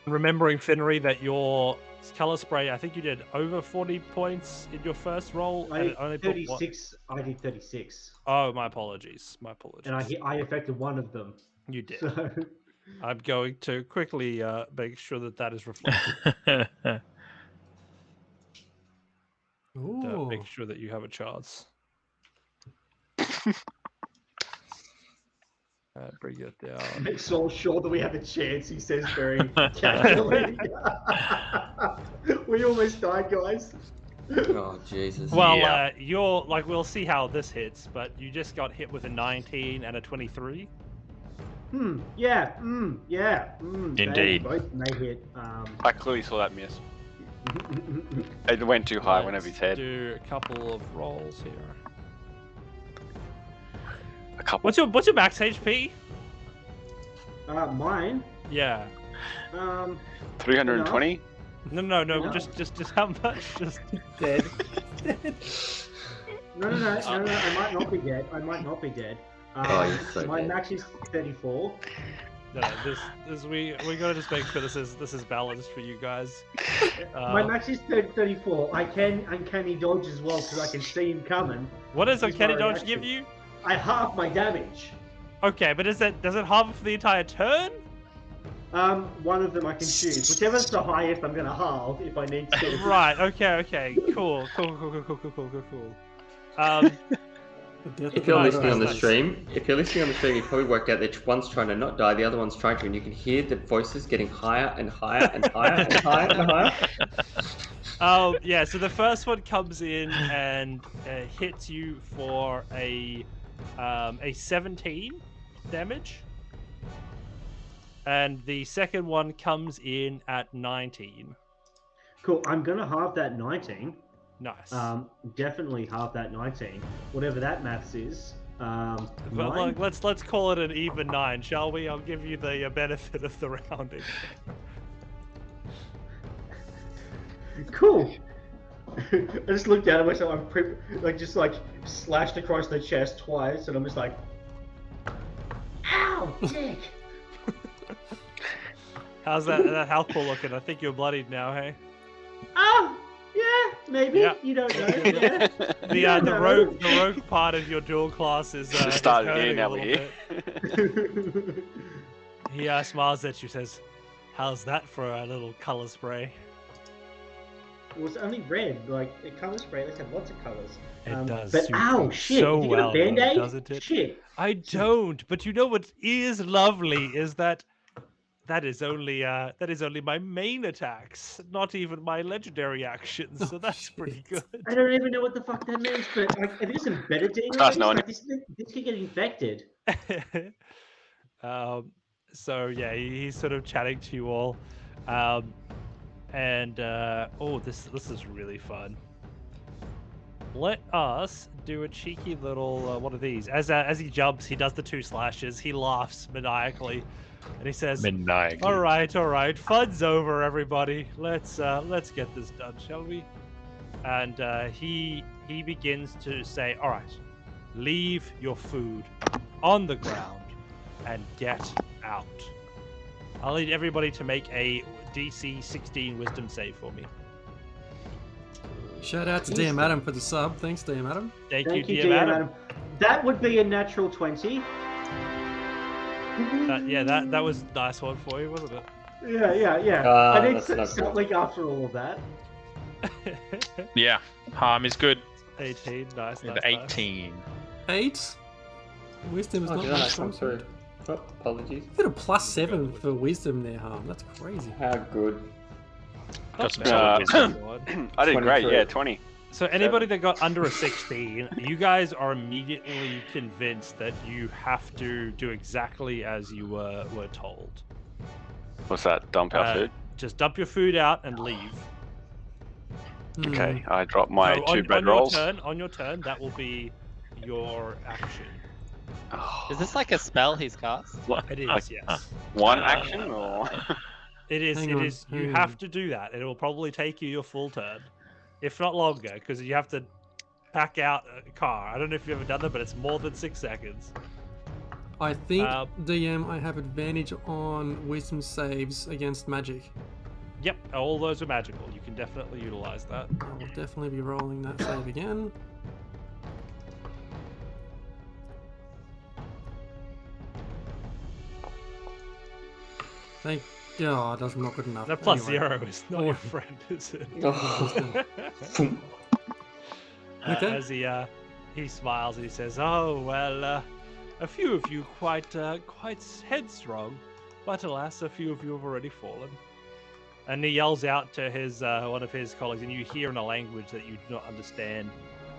Remembering, Finry, that your color spray, I think you did over 40 points in your first roll. I and did it only 36. I did 36. Oh, my apologies. And I affected one of them. You did. So... I'm going to quickly make sure that is reflected. Ooh. Make sure that you have a chance. Bring it down. Make so sure that we have a chance, he says very casually. We almost died, guys. Oh, Jesus. Well, Yeah. you're like, we'll see how this hits, but you just got hit with a 19 and a 23. Yeah. Indeed. Both may hit. I clearly saw that miss. It went too high, went over his head. Do a couple of rolls here. A couple. What's your max HP? Mine. Yeah. 320? No. Just how much? Just dead. No. I might not be dead. Oh, you're so my dead. max is 34. No, we gotta just make sure this is balanced for you guys. My max is 34. I can uncanny dodge as well because I can see him coming. What does Use my uncanny dodge give reaction. you? I halve my damage. Okay, but does it halve for the entire turn? One of them I can choose. Whichever's the highest, I'm gonna halve if I need to. Right. Okay. Cool. If you're listening on the nice. stream, you probably work out that one's trying to not die, the other one's trying to, and you can hear the voices getting higher and higher and higher and higher and higher. Yeah. So the first one comes in and hits you for a 17 damage, and the second one comes in at 19. Cool. I'm gonna halve that 19. Nice. Definitely halve that 19. Whatever that maths is. But look, let's call it an even 9, shall we? I'll give you the benefit of the rounding. Cool. I just looked down at myself. I'm just slashed across the chest twice, and I'm just like, ow, dick. How's that health pool looking? I think you're bloodied now, hey? Oh, yeah, maybe. Yeah. You don't know. Yeah. The rogue part of your dual class is Just started hurting here, a now we're little here. bit. He smiles at you, says, "How's that for a little color spray?" It was only red, like a color spray. Let's have lots of colors. It does. But ow, shit! So Did you get well, a band-aid? doesn't it? Shit. I don't. But you know what is lovely is that is only my main attacks, not even my legendary actions. So that's pretty good. I don't even know what the fuck that means, but like, if it's embedded in Nice knowing like, this could get infected. So yeah, he's sort of chatting to you all, this is really fun. Let us do a cheeky little one of these. As he jumps, he does the 2 slashes. He laughs maniacally, and he says, Maniacally. All right, fun's over, everybody. Let's get this done, shall we?" And he begins to say, "All right, leave your food on the ground and get out. I'll need everybody to make a DC 16 Wisdom save for me." Shout out to DM Adam for the sub. Thanks, DM Adam. Thank Thank you, you, DM DM Adam. Adam. That would be a natural 20. That was a nice one for you, wasn't it? Yeah. I need that's not something after all of that. Yeah, harm is good. 18, nice. With 18. 8. Wisdom is Oh, not did I much. come through? Oh, apologies. You got a +7 for wisdom there, Harm. That's crazy. How good. Got some Not solid bad. wisdom. I did great, 23. yeah, 20. So anybody that got under a 16, you guys are immediately convinced that you have to do exactly as you were told. What's that? Dump our food? Just dump your food out and leave. Okay, I dropped my So 2 bread your rolls. On your turn, that will be your action. Is this like a spell he's cast? It is, yes. One action or? It is. Hang It on, is. You hang have on. to do that. It will probably take you your full turn, if not longer, because you have to pack out a car. I don't know if you've ever done that, but it's more than 6 seconds. I think, DM, I have advantage on wisdom saves against magic. Yep, all those are magical. You can definitely utilize that. I will definitely be rolling that save again. Thank God, that's not good enough. That plus Anyway. 0 is not your friend, is it? Oh. Okay. As he smiles and he says, "Oh well, a few of you quite headstrong, but alas, a few of you have already fallen." And he yells out to his one of his colleagues, and you hear in a language that you do not understand.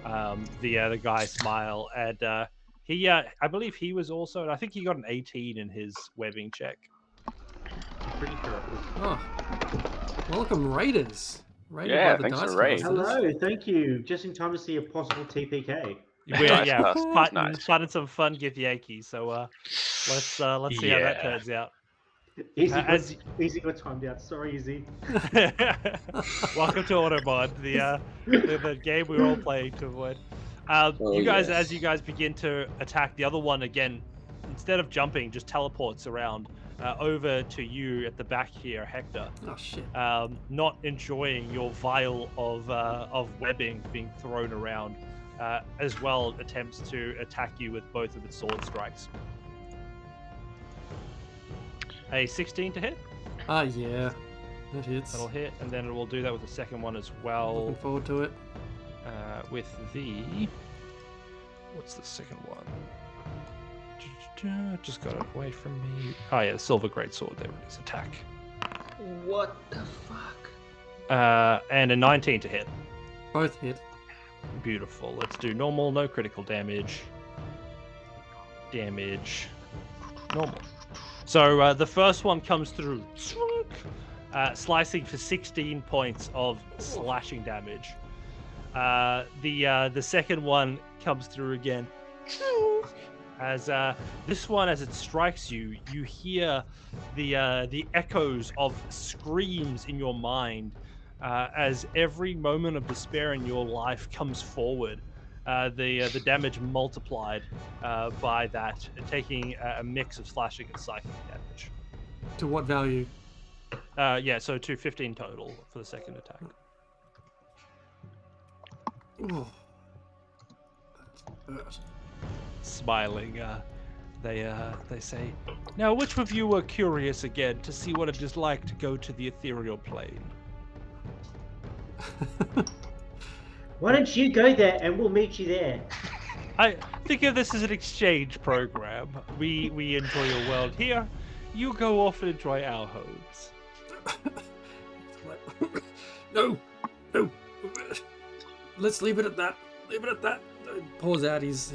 The guy smile, and he I believe he was also, I think he got an 18 in his webbing check. I'm pretty sure it was. Oh. Welcome, Raiders. Raided Yeah, by the thanks for Dice raid. Masters. Hello, thank you. Just in time to see a possible TPK. We're Nice, yeah, nice, nice. fighting some fun with Yankees. So let's see how that Yeah. turns out. Easy got timed out. Sorry, Easy. Welcome to Autobot, the game we're all playing to avoid. You guys, yes. as you guys begin to attack the other one again, instead of jumping, just teleports around over to you at the back here, Hector. Oh shit. Not enjoying your vial of webbing being thrown around, as well attempts to attack you with both of its sword strikes. A 16 to hit. Yeah. That hits. That'll hit, and then it will do that with the second one as well. Looking forward to it. With the... What's the second one? Just got it away from me. Oh yeah, the Silver Greatsword. There it is. Attack. What the fuck? And a 19 to hit. Both hit. Beautiful. Let's do normal, no critical damage. Normal. So the first one comes through, slicing for 16 points of slashing damage. The second one comes through again. As this one, as it strikes you, you hear the echoes of screams in your mind as every moment of despair in your life comes forward. The damage multiplied by that, taking a mix of slashing and psychic damage. To what value? Yeah, so to 15 total for the second attack. Oh. Smiling, they say, "Now, which of you were curious again to see what it is like to go to the ethereal plane?" Why don't you go there and we'll meet you there? I think of this as an exchange program. We enjoy your world here. You go off and enjoy our homes. No. Let's leave it at that. Leave it at that. Pours out his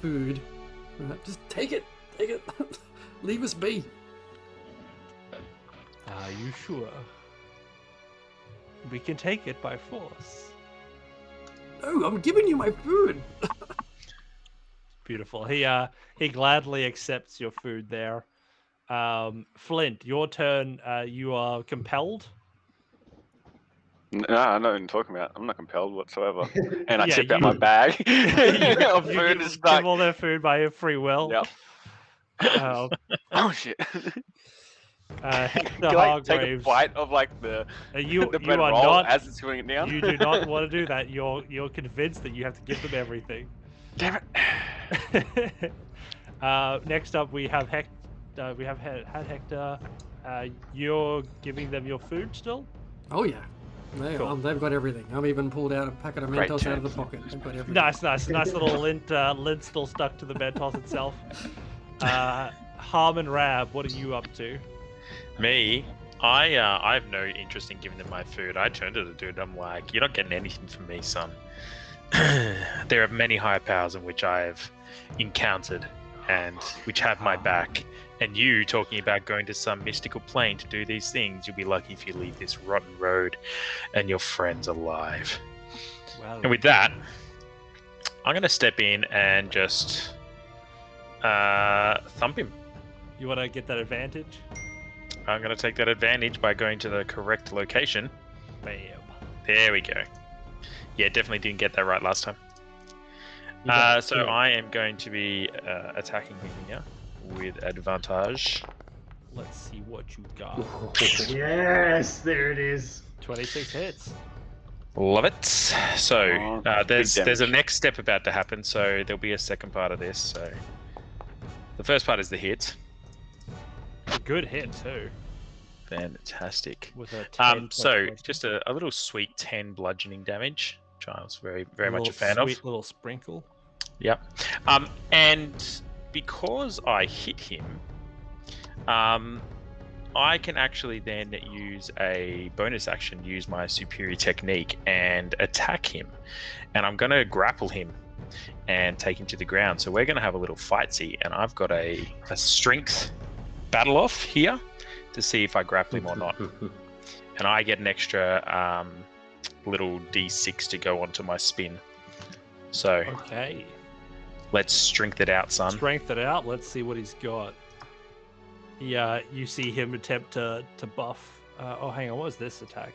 food. Just take it. Leave us be. Are you sure? We can take it by force. No, I'm giving you my food. Beautiful. He gladly accepts your food there. Flint, your turn. You are compelled. No, I'm not even talking about. I'm not compelled whatsoever. And I Yeah, tip out my bag of food and give all their food by your free will. Yep. Oh shit! Hector Can I take a Hargraves, bite of like the you bread are roll not. as it's going down? You do not want to do that. You're convinced that you have to give them everything. Damn it! Next up, we have Hector. We have had Hector. You're giving them your food still? Oh yeah. They've got everything. I've even pulled out a packet of Mentos out of the pocket. They've got everything. Nice little lint still stuck to the Mentos itself. Harm and Rab, what are you up to? Me, I have no interest in giving them my food. I turned to the dude. I'm like, you're not getting anything from me, son. There are many higher powers in which I have encountered and which have my back. And you talking about going to some mystical plane to do these things, you'll be lucky if you leave this rotten road and your friends alive. Well, and with that, I'm going to step in and just thump him. you want to get that advantage? I'm going to take that advantage by going to the correct location. Bam. There we go. Yeah, definitely didn't get that right last time. So I am going to be attacking him here with advantage. Let's see what you got. Yes, there it is. 26 hits. Love it. So big there's a next step about to happen, so there'll be a second part of this. So the first part is the hit. A good hit too. Fantastic. With a 10 so just a little sweet 10 bludgeoning damage, which I was very much a fan of. Sweet little sprinkle. Yep. And because I hit him, I can actually then use a bonus action, use my superior technique and attack him. And I'm going to grapple him and take him to the ground. So we're going to have a little fightsy, and I've got a strength battle off here to see if I grapple him or not. And I get an extra little d6 to go onto my spin. So Okay. let's strength it out, son. Strength it out. Let's see what he's got. Yeah, you see him attempt to buff. Oh, hang on. What was this attack?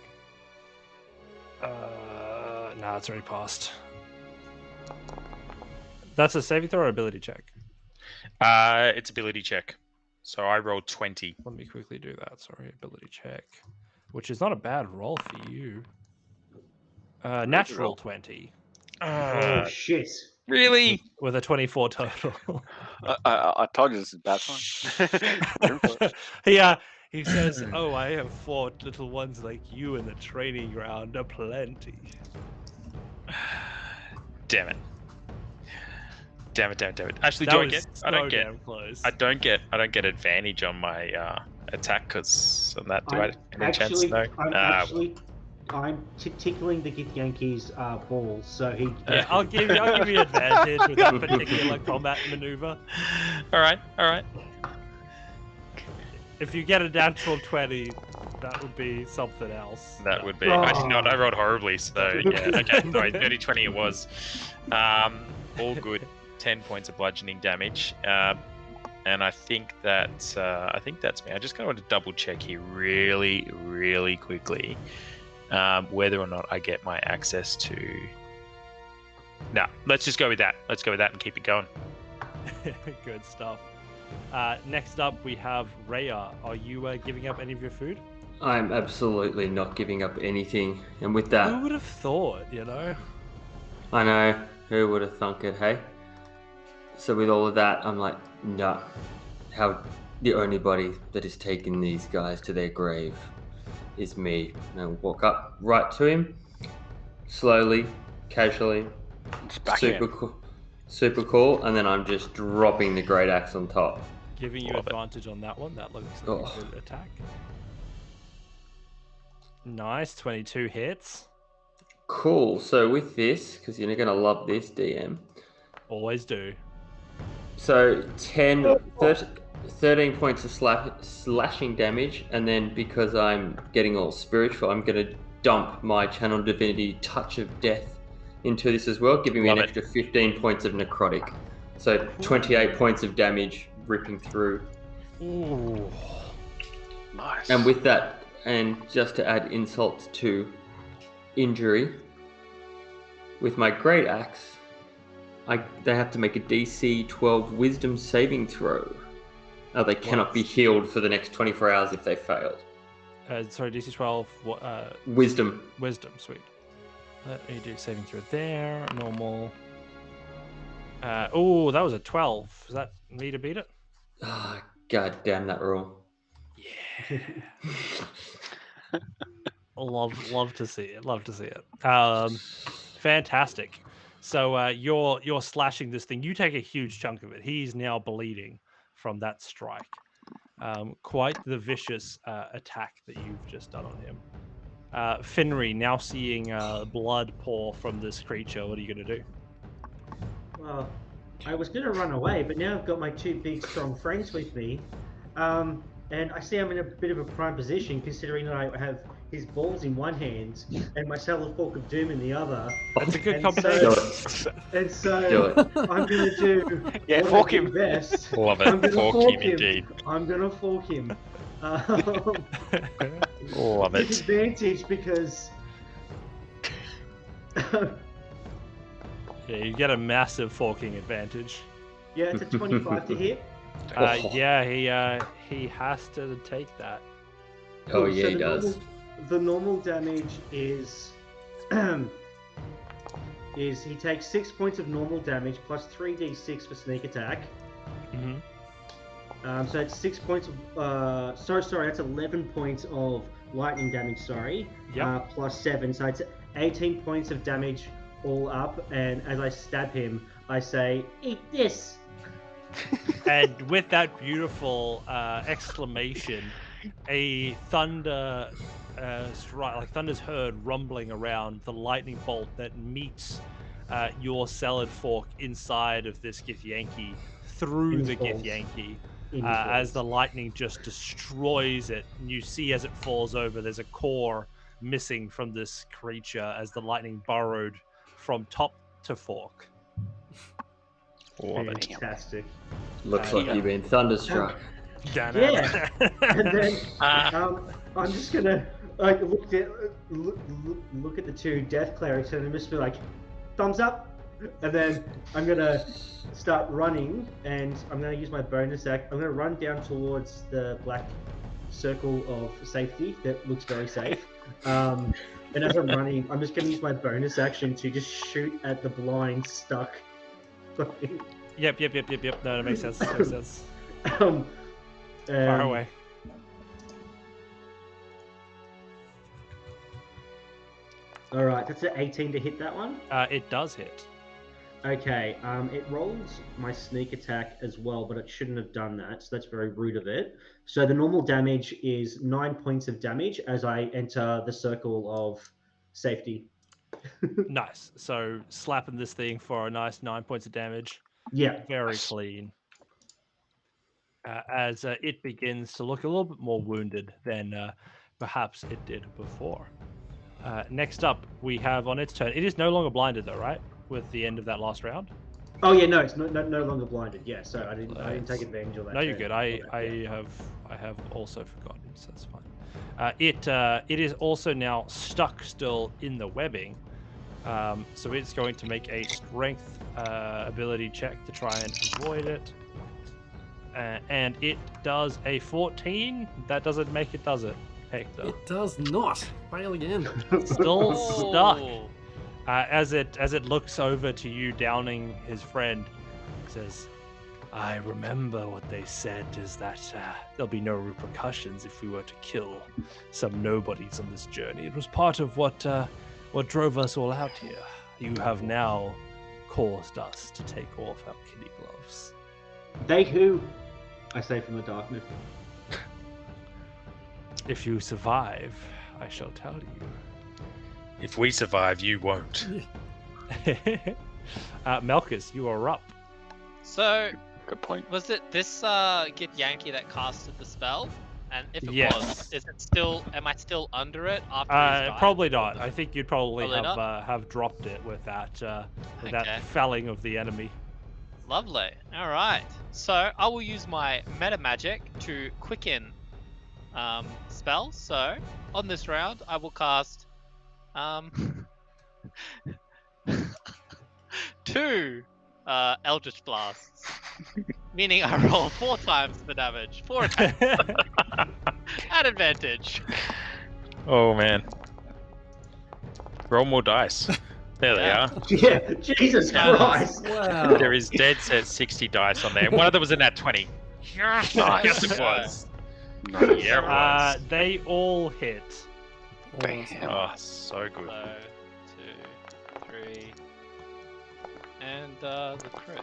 No, it's already passed. That's a saving throw or ability check? It's ability check. So I rolled 20. Let me quickly do that. Sorry, ability check, which is not a bad roll for you. Natural roll. 20 Oh shit! Really? with a 24 total. I told you this is a bad one. He says, "Oh, I have fought little ones like you in the training ground aplenty." Damn it. Actually, That do I was get? so I don't get. damn close. I don't get advantage on my attack because on that. Do I any chance? No. I'm tickling the Githyanki's balls, so he. Yeah, I'll give you advantage with that particular combat maneuver. All right. If you get a natural 20, that would be something else. That would be. I did not. I rolled horribly. So yeah. Okay. Sorry. 30-20 it was. All good. 10 points of bludgeoning damage. And I think that's me. I just kind of want to double check here really, really quickly whether or not I get my access to. No, let's just go with that. Let's go with that and keep it going. Good stuff. Next up, we have Rhea. Are you giving up any of your food? I'm absolutely not giving up anything. And with that, Who would have thought, you know? I know, who would have thunk it, hey? So with all of that, I'm like, nah. How the only body that has taken these guys to their grave is me. And I'll walk up right to him, slowly, casually, super cool, and then I'm just dropping the great axe on top. Giving you advantage on that one. That looks like a good attack. Nice, 22 hits. Cool. So with this, because you're gonna love this, DM. Always do. So 13 points of slashing damage, and then because I'm getting all spiritual, I'm gonna dump my channel divinity touch of death into this as well, giving me an extra 15 points of necrotic. So 28 points of damage ripping through. Ooh. Nice. And with that, and just to add insult to injury, with my great axe, they have to make a DC 12 wisdom saving throw. Now they cannot be healed for the next 24 hours if they failed. Sorry, DC 12. Wisdom. Wisdom, sweet. Let me do saving throw there. Normal. Oh, that was a 12. Is that me to beat it? Ah, god damn that roll. Yeah. love to see it. Love to see it. Fantastic. So you're slashing this thing. You take a huge chunk of it. He's now bleeding from that strike. Quite the vicious attack that you've just done on him. Finry, now seeing blood pour from this creature, what are you going to do? Well, I was going to run away, but now I've got my two big, strong friends with me. And I see I'm in a bit of a prime position, considering that I have his balls in one hand and my Salad Fork of Doom in the other. That's a good combination. And so I'm going to do fork him. Best. Love it. Fork him indeed. I'm going to fork him. Love it. Disadvantage because... Yeah, you get a massive forking advantage. Yeah, it's a 25 to hit. Yeah, he has to take that. Oh yeah, he does. The normal damage is he takes 6 points of normal damage plus 3d6 for sneak attack. Mm-hmm. So that's 6 points of sorry, that's 11 points of lightning damage. Sorry. Yeah. Plus 7, so it's 18 points of damage all up. And as I stab him, I say, "Eat this." And with that beautiful exclamation, a thunder strike, like thunder's heard rumbling around the lightning bolt that meets your Salad Fork inside of this Githyanki through the Githyanki as the lightning just destroys it. And you see as it falls over, there's a core missing from this creature as the lightning burrowed from top to fork. Fantastic. Looks like you've been thunderstruck. Yeah. And then I'm just gonna look at the two death clerics and just be like, thumbs up, And then I'm gonna start running, and I'm gonna use my bonus act. I'm gonna run down towards the black circle of safety that looks very safe. And as I'm running, I'm just gonna use my bonus action to just shoot at the blind stuck. Yep. No, that makes sense. Makes sense. Far away. All right, that's an 18 to hit that one. It does hit. Okay, it rolled my sneak attack as well, but it shouldn't have done that, so that's very rude of it. So the normal damage is 9 points of damage as I enter the circle of safety. Nice. So slapping this thing for a nice 9 points of damage. Yeah. Very clean. As it begins to look a little bit more wounded than perhaps it did before. Next up, we have on its turn. It is no longer blinded, though, right? With the end of that last round. Oh yeah, no, it's no longer blinded. Yeah, so I didn't take advantage of that. No, you're good. I have also forgotten, so that's fine. It is also now stuck still in the webbing, so it's going to make a strength ability check to try and avoid it. And it does a 14. That doesn't make it, does it, Hector? It does not. Fail again. Still stuck. As it looks over to you, downing his friend, it says, "I remember what they said is that there'll be no repercussions if we were to kill some nobodies on this journey. It was part of what drove us all out here. You have now caused us to take off our kitty gloves." They who? I say from the darkness. If you survive, I shall tell you. If we survive, you won't. Malchus, you are up. So, Good point. was it this Git Yankee that casted the spell? And if it Yes. was, is it still? Am I still under it after he's died? Probably not. I think you'd probably Probably have dropped it with that Okay. felling of the enemy. Lovely. All right. So I will use my meta magic to quicken spell. So on this round, I will cast 2 Eldritch Blasts, meaning I roll 4 times the damage, 4 attacks at advantage. Oh man. Roll more dice. There they are. Yeah, Jesus Christ. Wow. There is dead set 60 dice on there. One of them was in that 20. Yes, yes it was. Nice. Yeah, it was. They all hit. Awesome. Oh, so good. So 2, 3, and the crit.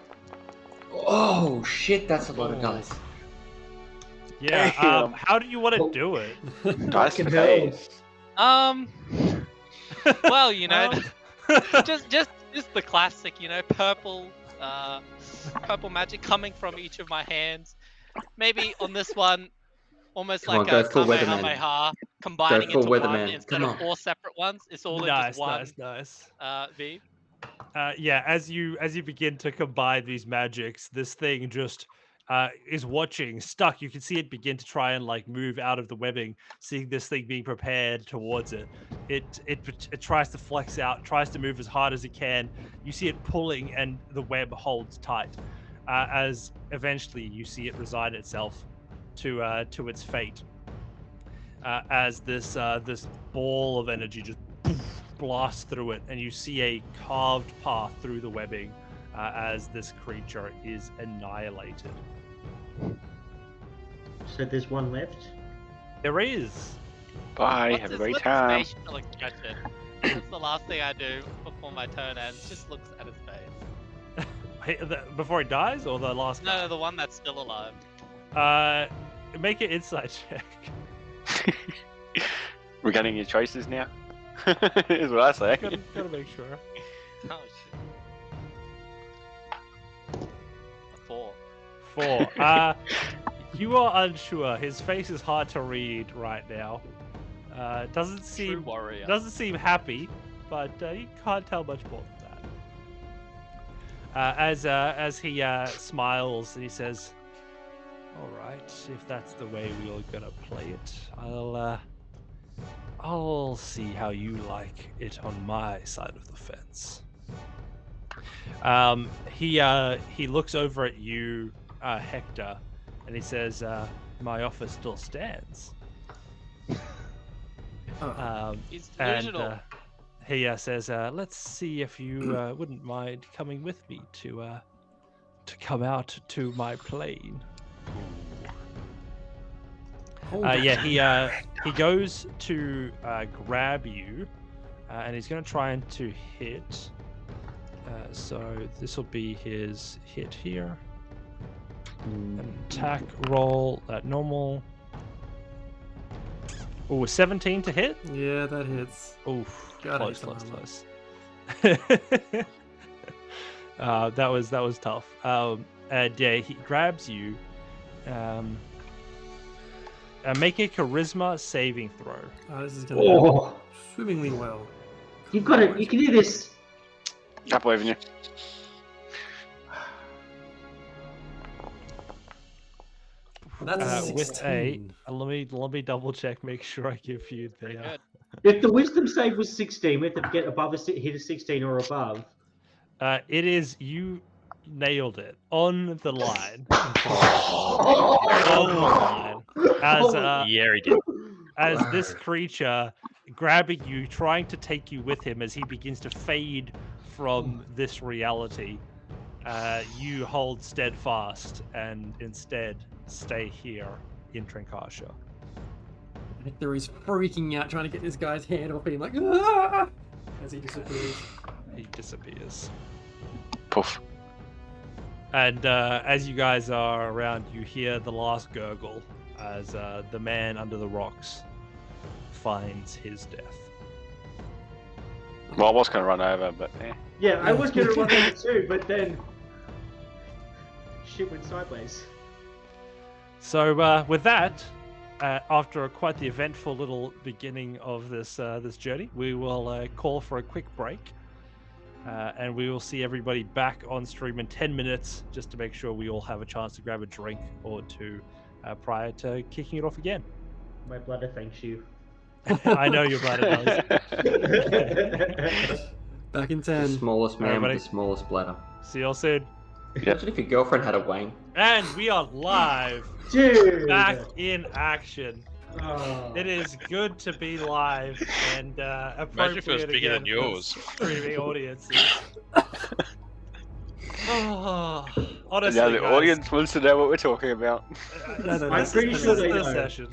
Oh shit, that's a lot of dice. Yeah. Damn. How do you want to do it? Dice Fucking face. Well, you know, just the classic, you know, purple magic coming from each of my hands. Maybe on this one, almost Come like on, a go full Weatherman. Kamehameha, combining full into one Weatherman. instead Come of on. 4 separate ones. It's all in Nice, just one. nice. V. Yeah, as you begin to combine these magics, this thing just is watching, stuck. You can see it begin to try and like move out of the webbing, seeing this thing being prepared towards it. It tries to flex out, tries to move as hard as it can. You see it pulling, and the web holds tight. As eventually you see it resign itself to its fate. As this ball of energy just blasts through it, and you see a carved path through the webbing as this creature is annihilated. So there's one left. There is. Bye. What's Have a his- great what's his time. facial expression? That's the last thing I do before my turn ends. Just looks at his face. Before he dies, or the last guy? No, the one that's still alive. Make an insight check. Regarding your choices now? Is what I say. Gotta make sure. Oh shit. A 4. 4. You are unsure. His face is hard to read right now. Doesn't True seem happy, but you can't tell much more than that. As he smiles and he says, "All right, if that's the way we are gonna play it, I'll see how you like it on my side of the fence." He looks over at you, Hector, and he says, "My offer still stands." He's And delusional. he says, "Let's see if you wouldn't mind coming with me to come out to my plane." He goes to grab you, and he's going to try and to hit. So this will be his hit here. An attack roll at normal. Oh, 17 to hit. Yeah, that hits. Oof, God, I close, hate close, the close. That was tough. And yeah, he grabs you. Make a charisma saving throw. Oh, this is going to go swimmingly well. You've got it. You can do this. Can't believe in you. That's With 16. let me double check, make sure I give you the. Good. If the wisdom save was 16, we have to get above hit a 16 or above. It is you nailed it on the line. Oh, On the line. Yeah, he did. As this creature grabbing you, trying to take you with him as he begins to fade from this reality, you hold steadfast and instead stay here in Trinkasha. Hector is freaking out trying to get this guy's hand off him, like, "Ah!" as he disappears. He disappears. Poof. And as you guys are around, you hear the last gurgle as the man under the rocks finds his death. Well, I was going to run over, but Yeah, I was going to run over too, but then shit went sideways. So with that, after quite the eventful little beginning of this this journey, we will call for a quick break, and we will see everybody back on stream in 10 minutes, just to make sure we all have a chance to grab a drink or two prior to kicking it off again. My bladder thanks you. I know your bladder does. Back in The 10. smallest man Everybody. with the smallest bladder. See you all soon. Imagine if your girlfriend had a wang. And we are live, Dude! back in action. Oh. It is good to be live and Imagine if it was appropriate bigger again than yours. for streaming audiences. Oh, honestly, now the guys, audience wants to know what we're talking about. I'm pretty sure they know. session.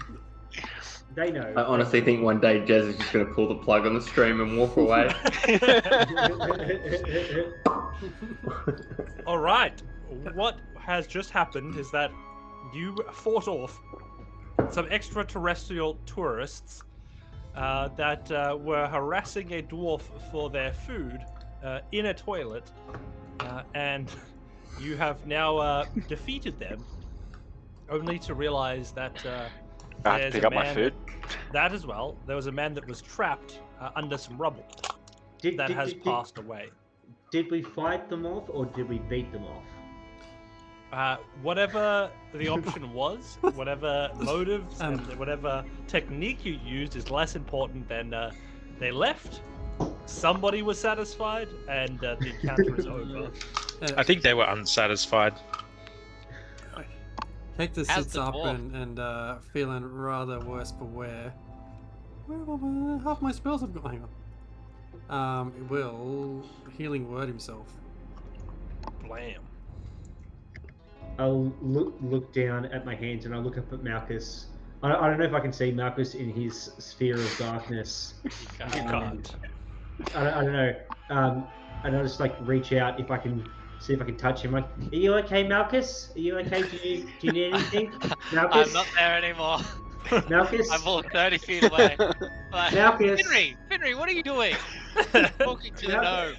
They know. I honestly think one day Jez is just going to pull the plug on the stream and walk away. All right, what has just happened is that you fought off some extraterrestrial tourists that were harassing a dwarf for their food in a toilet, and you have now defeated them, only to realize that I have to there's pick a up my man food. that as well. There was a man that was trapped under some rubble that has passed away. Did we fight them off or did we beat them off? Whatever the option was, whatever motives and whatever technique you used is less important than they left. Somebody was satisfied, and the encounter is over. I think they were unsatisfied. Hector As sits the up dwarf. and feeling rather worse for wear. Well, half my spells have gone. Hang on. It will healing word himself. Blam. I'll look down at my hands and I'll look up at Malchus. I don't know if I can see Malchus in his sphere of darkness. You can't. I don't know. And I'll just like reach out if I can see if I can touch him. Like, are you okay, Malchus? Are you okay? Do you need anything, Malchus? I'm not there anymore. Malchus? I'm all 30 feet away. Like, Malchus? Finry, what are you doing? Talking to the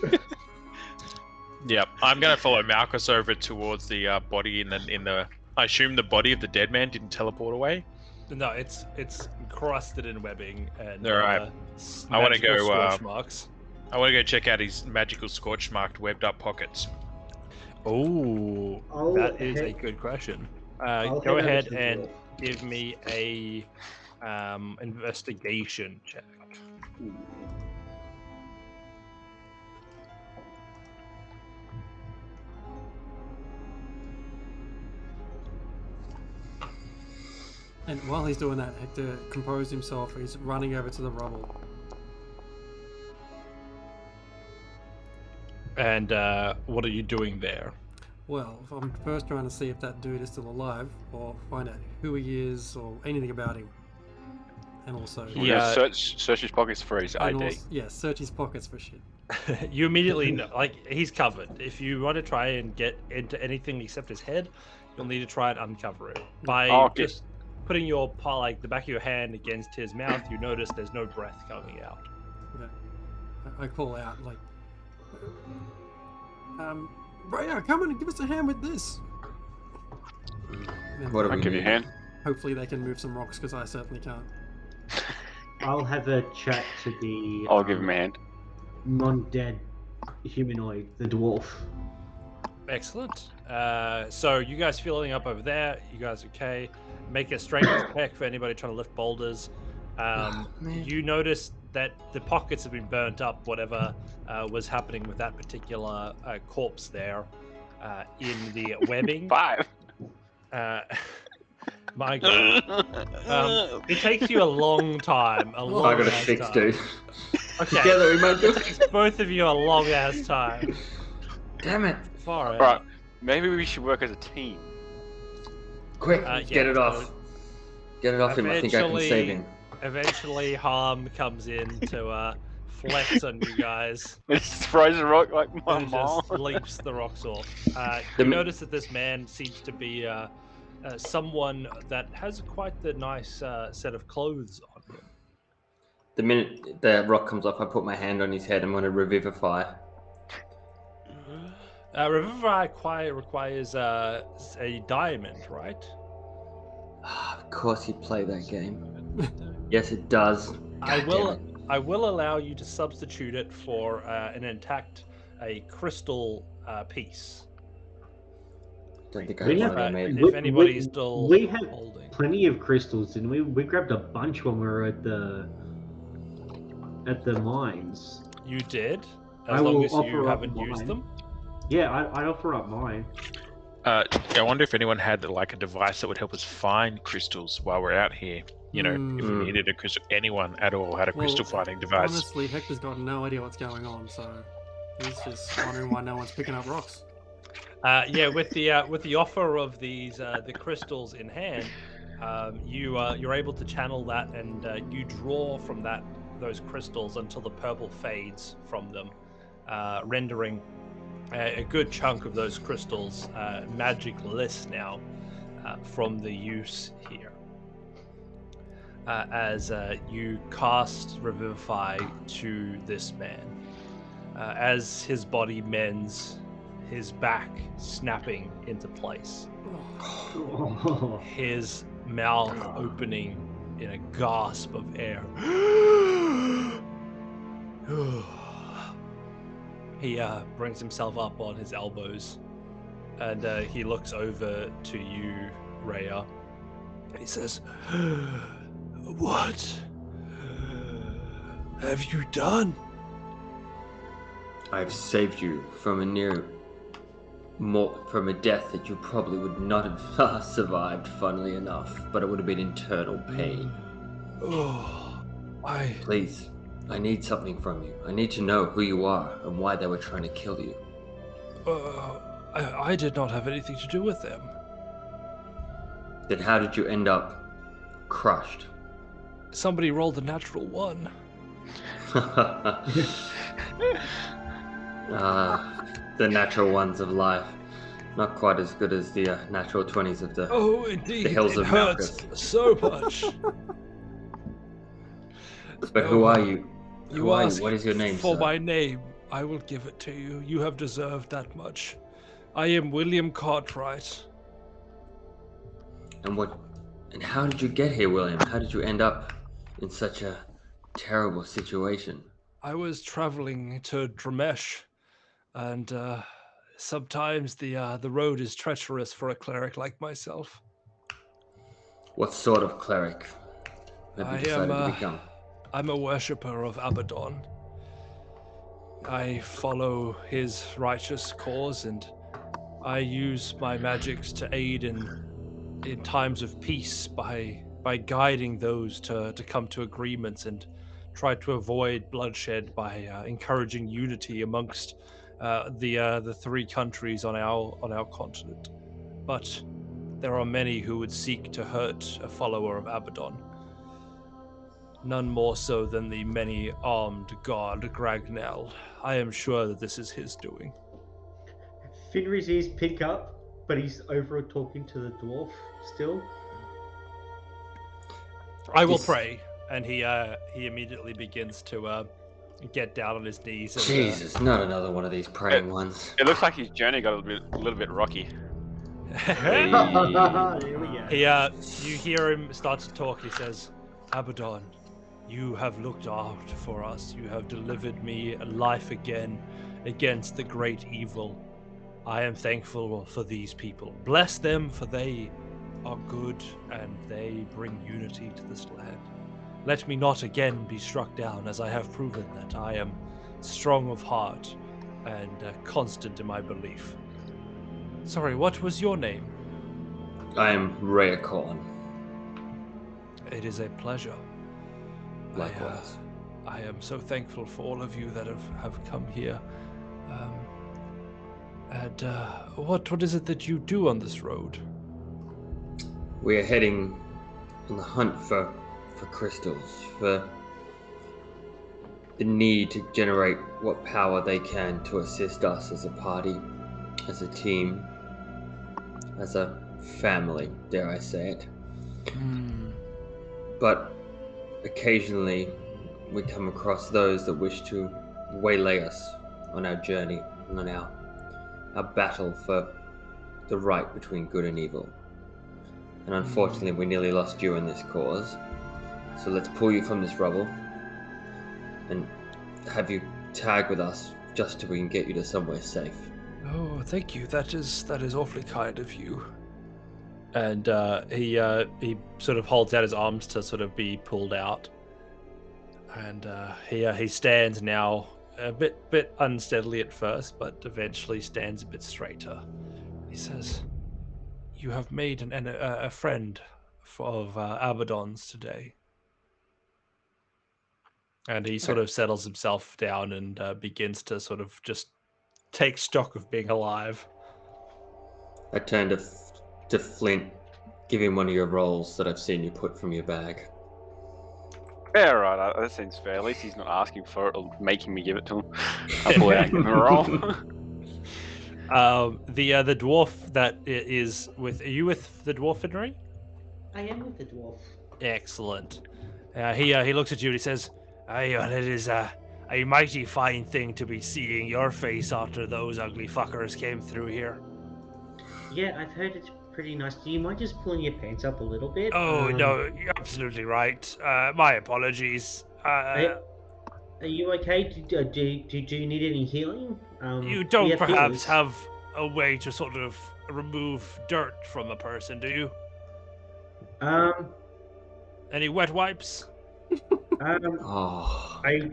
gnome. Yep, I'm gonna follow Malchus over towards the body in the. I assume the body of the dead man didn't teleport away. No, it's encrusted in webbing and All right. I wanna magical go, scorch marks. I want to go check out his magical scorch marked webbed up pockets. Oh, I'll that is a head- good question. I'll Go head over ahead to the and dwarf. give me a investigation check. And while he's doing that, Hector composed himself. He's running over to the rubble. And what are you doing there? Well, I'm first trying to see if that dude is still alive, or find out who he is, or anything about him. And also, We're gonna search his pockets for his and ID. also, yeah, search his pockets for shit. You immediately know, like, he's covered. If you want to try and get into anything except his head, you'll need to try and uncover it. By just putting your paw, like the back of your hand against his mouth, you notice there's no breath coming out. Okay. I call out, like, Raya, come on and give us a hand with this. And What do I'll we give you a need? hand. hopefully they can move some rocks, because I certainly can't. I'll have a chat to the I'll give him a hand. non-dead humanoid, the dwarf. Excellent. So you guys filling up over there. You guys okay? Make a strength check for anybody trying to lift boulders. Man. You notice that the pockets have been burnt up, whatever was happening with that particular corpse there in the webbing. 5. My God. It takes you a long time. A long I got a ass 6, time. dude. Okay. Together we might do It it. takes both of you a long ass time. Damn it. Far out. Alright, maybe we should work as a team. Quick, Yeah, get it off. Get it off him. I think I can save him. Eventually, Harm comes in to flex on you guys. It just throws a rock like my And mom. just leaps the rocks off. The You mi- notice that this man seems to be someone that has quite the nice set of clothes on him. The minute the rock comes off, I put my hand on his head. I'm going to revivify. Revivify requires a diamond, right? Of course you play that game. Yes, it does. I God will. damn it. I will allow you to substitute it for an intact, a crystal piece. Don't think I We have have- one of them If made. We- anybody's still we have- holding. Plenty of crystals, didn't we? We grabbed a bunch when we were at the mines. You did, I as long will as you offer up haven't used mine. them. Yeah, I offer up mine. I wonder if anyone had like a device that would help us find crystals while we're out here. You know, if we Mm. needed a crystal, anyone at all had a crystal Well, finding device. Honestly, Hector's got no idea what's going on, so he's just wondering why no one's picking up rocks. Yeah, with the offer of these the crystals in hand, you're able to channel that, and you draw from those crystals until the purple fades from them, rendering a good chunk of those crystals magic-less now from the use here. As you cast Revivify to this man, as his body mends, his back snapping into place, his mouth opening in a gasp of air. He brings himself up on his elbows, and he looks over to you, Rhea. He says, "What have you done?" I've saved you from from a death that you probably would not have survived, funnily enough, but it would have been internal pain. Oh, Please, I need something from you. I need to know who you are and why they were trying to kill you. I did not have anything to do with them. Then how did you end up crushed? Somebody rolled a natural one. The natural ones of life. Not quite as good as the natural 20s of the... Oh, indeed. The hills it of hurts Malchus. so much. But who are you? You Who are ask you? What is your name, for sir? my name. I will give it to you. You have deserved that much. I am William Cartwright. And how did you get here, William? How did you end up in such a terrible situation? I was traveling to Dramesh, and sometimes the road is treacherous for a cleric like myself. What sort of cleric have you decided to become? I'm a worshipper of Abaddon. I follow his righteous cause, and I use my magics to aid in times of peace by by guiding those to come to agreements and try to avoid bloodshed by encouraging unity amongst the three countries on our continent. But there are many who would seek to hurt a follower of Abaddon. None more so than the many-armed god Gragnell. I am sure that this is his doing. Finry's ears pick up, but he's over talking to the dwarf still. I will pray, and he immediately begins to get down on his knees. And, Jesus, not another one of these praying ones. It looks like his journey got a little bit rocky. Here we go. You hear him start to talk. He says, "Abaddon, you have looked out for us. You have delivered me life again against the great evil. I am thankful for these people. Bless them, for they are good and they bring unity to this land. Let me not again be struck down, as I have proven that I am strong of heart and constant in my belief." Sorry, what was your name? I am Rayacon. It is a pleasure. Likewise. I am so thankful for all of you that have come here. What is it that you do on this road? We are heading on the hunt for crystals, for the need to generate what power they can to assist us as a party, as a team, as a family, dare I say it. But occasionally we come across those that wish to waylay us on our journey and on our battle for the right between good and evil. And unfortunately we nearly lost you in this cause. So let's pull you from this rubble and have you tag with us just so we can get you to somewhere safe. Oh, thank you. That is awfully kind of you. And he sort of holds out his arms to sort of be pulled out. And he stands now a bit unsteadily at first, but eventually stands a bit straighter. He says, "You have made a friend of Abaddon's today." And he sort of settles himself down and begins to sort of just take stock of being alive. I turn to Flint, give him one of your rolls that I've seen you put from your bag. Yeah, right. That seems fair. At least he's not asking for it or making me give it to him. I pull it out and give him a roll. The dwarf that is with... Are you with the dwarf, Finry? I am with the dwarf. Excellent. He looks at you and he says, "Aye, well, it is a mighty fine thing to be seeing your face after those ugly fuckers came through here." Yeah, I've heard it's pretty nice. Do you mind just pulling your pants up a little bit? Oh, no, you're absolutely right. My apologies. Are you okay? Do you need any healing? You don't perhaps healers. have a way to sort of remove dirt from a person, do you? Any wet wipes? Oh. I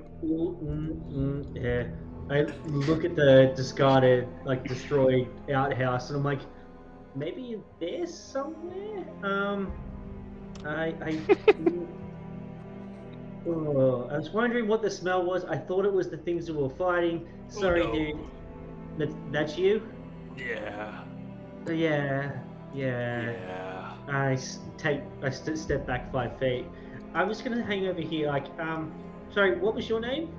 look at the discarded, destroyed outhouse, and I'm like, maybe in there somewhere. I was wondering what the smell was. I thought it was the things that we were fighting. Sorry, dude. That's you? Yeah. Yeah. I step back 5 feet. I'm just gonna hang over here. Sorry, what was your name?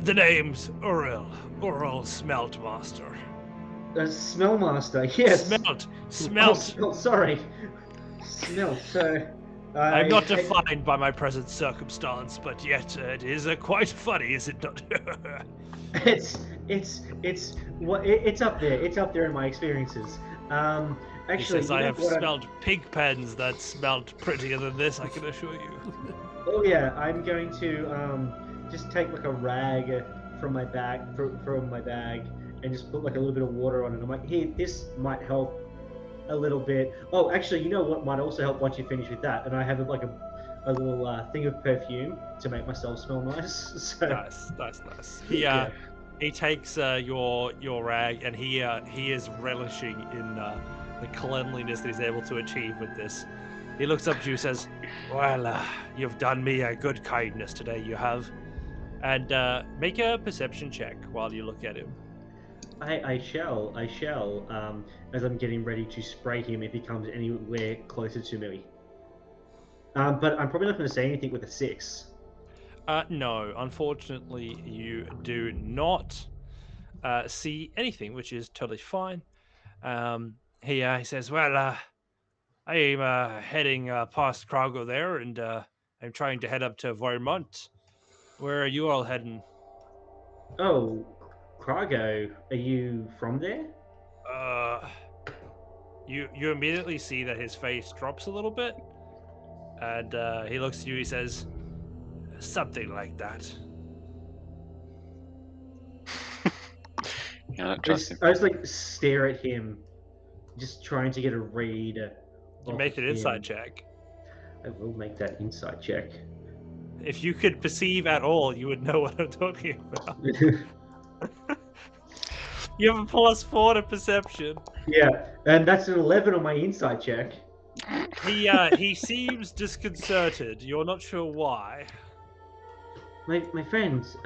The name's Uril Smelt Master. Smell Master. Yes. Smelt. Oh, sorry. Smelt. I'm not defined by my present circumstance, but yet it is quite funny, is it not? It's up there. It's up there in my experiences. Actually, he says, I have smelled pig pens that smelled prettier than this, I can assure you. Oh yeah, I'm going to just take a rag from my bag, and just put a little bit of water on it. I'm like, here, this might help a little bit. Oh, actually, you know what might also help once you finish with that? And I have a little thing of perfume to make myself smell nice. So, Nice. He takes your rag, and he is relishing in the cleanliness that he's able to achieve with this. He looks up to you, says, "Well, you've done me a good kindness today, you have." And make a perception check while you look at him. I shall, as I'm getting ready to spray him if he comes anywhere closer to me. But I'm probably not going to say anything with a 6. No, unfortunately, you do not see anything, which is totally fine. He says, "Well, I am heading past Krago there, and I'm trying to head up to Vermont. Where are you all heading?" Oh, Krago, are you from there? You immediately see that his face drops a little bit, and he looks at you. He says, "Something like that." Yeah, I don't trust him. I just like stare at him, just trying to get a read. You off make an him. insight check. I will make that insight check. If you could perceive at all, you would know what I'm talking about. You have a +4 to perception. Yeah, and that's an 11 on my insight check. He seems disconcerted. You're not sure why. My friends,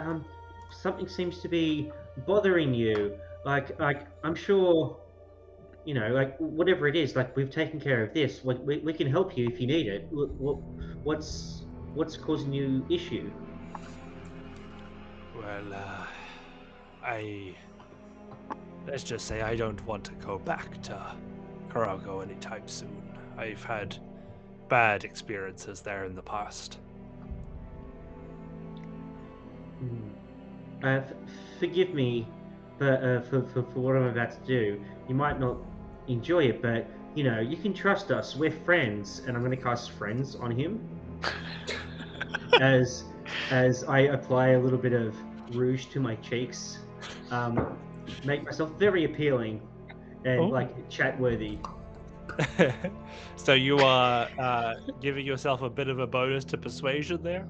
something seems to be bothering you. Like I'm sure, you know, like whatever it is, like we've taken care of this. We can help you if you need it. What's causing you issue? Well, let's just say I don't want to go back to Karago anytime soon. I've had bad experiences there in the past. Forgive me for what I'm about to do. You might not enjoy it, but you know, you can trust us. We're friends, and I'm going to cast friends on him as I apply a little bit of rouge to my cheeks, make myself very appealing and like chat-worthy. So you are giving yourself a bit of a bonus to persuasion there?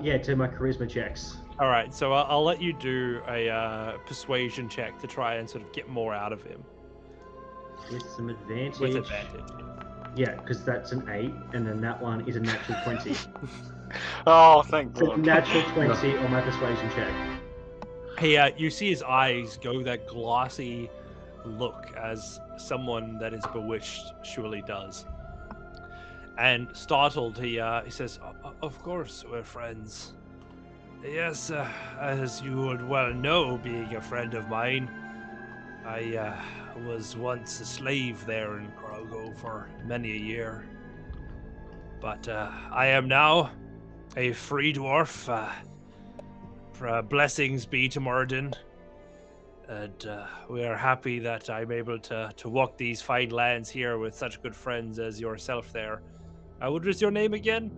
Yeah, to my charisma checks. All right, so I'll let you do a persuasion check to try and sort of get more out of him. With some advantage. With advantage. Yeah, because that's an 8, and then that one is a natural 20. Oh, thank So God. natural 20 on my persuasion check. Hey, you see his eyes go that glossy look as someone that is bewitched surely does. And startled, he says, "Of course, we're friends. Yes, as you would well know, being a friend of mine, I was once a slave there in Krago for many a year. But I am now a free dwarf. Blessings be to Murden. And we are happy that I'm able to walk these fine lands here with such good friends as yourself there. What was your name again?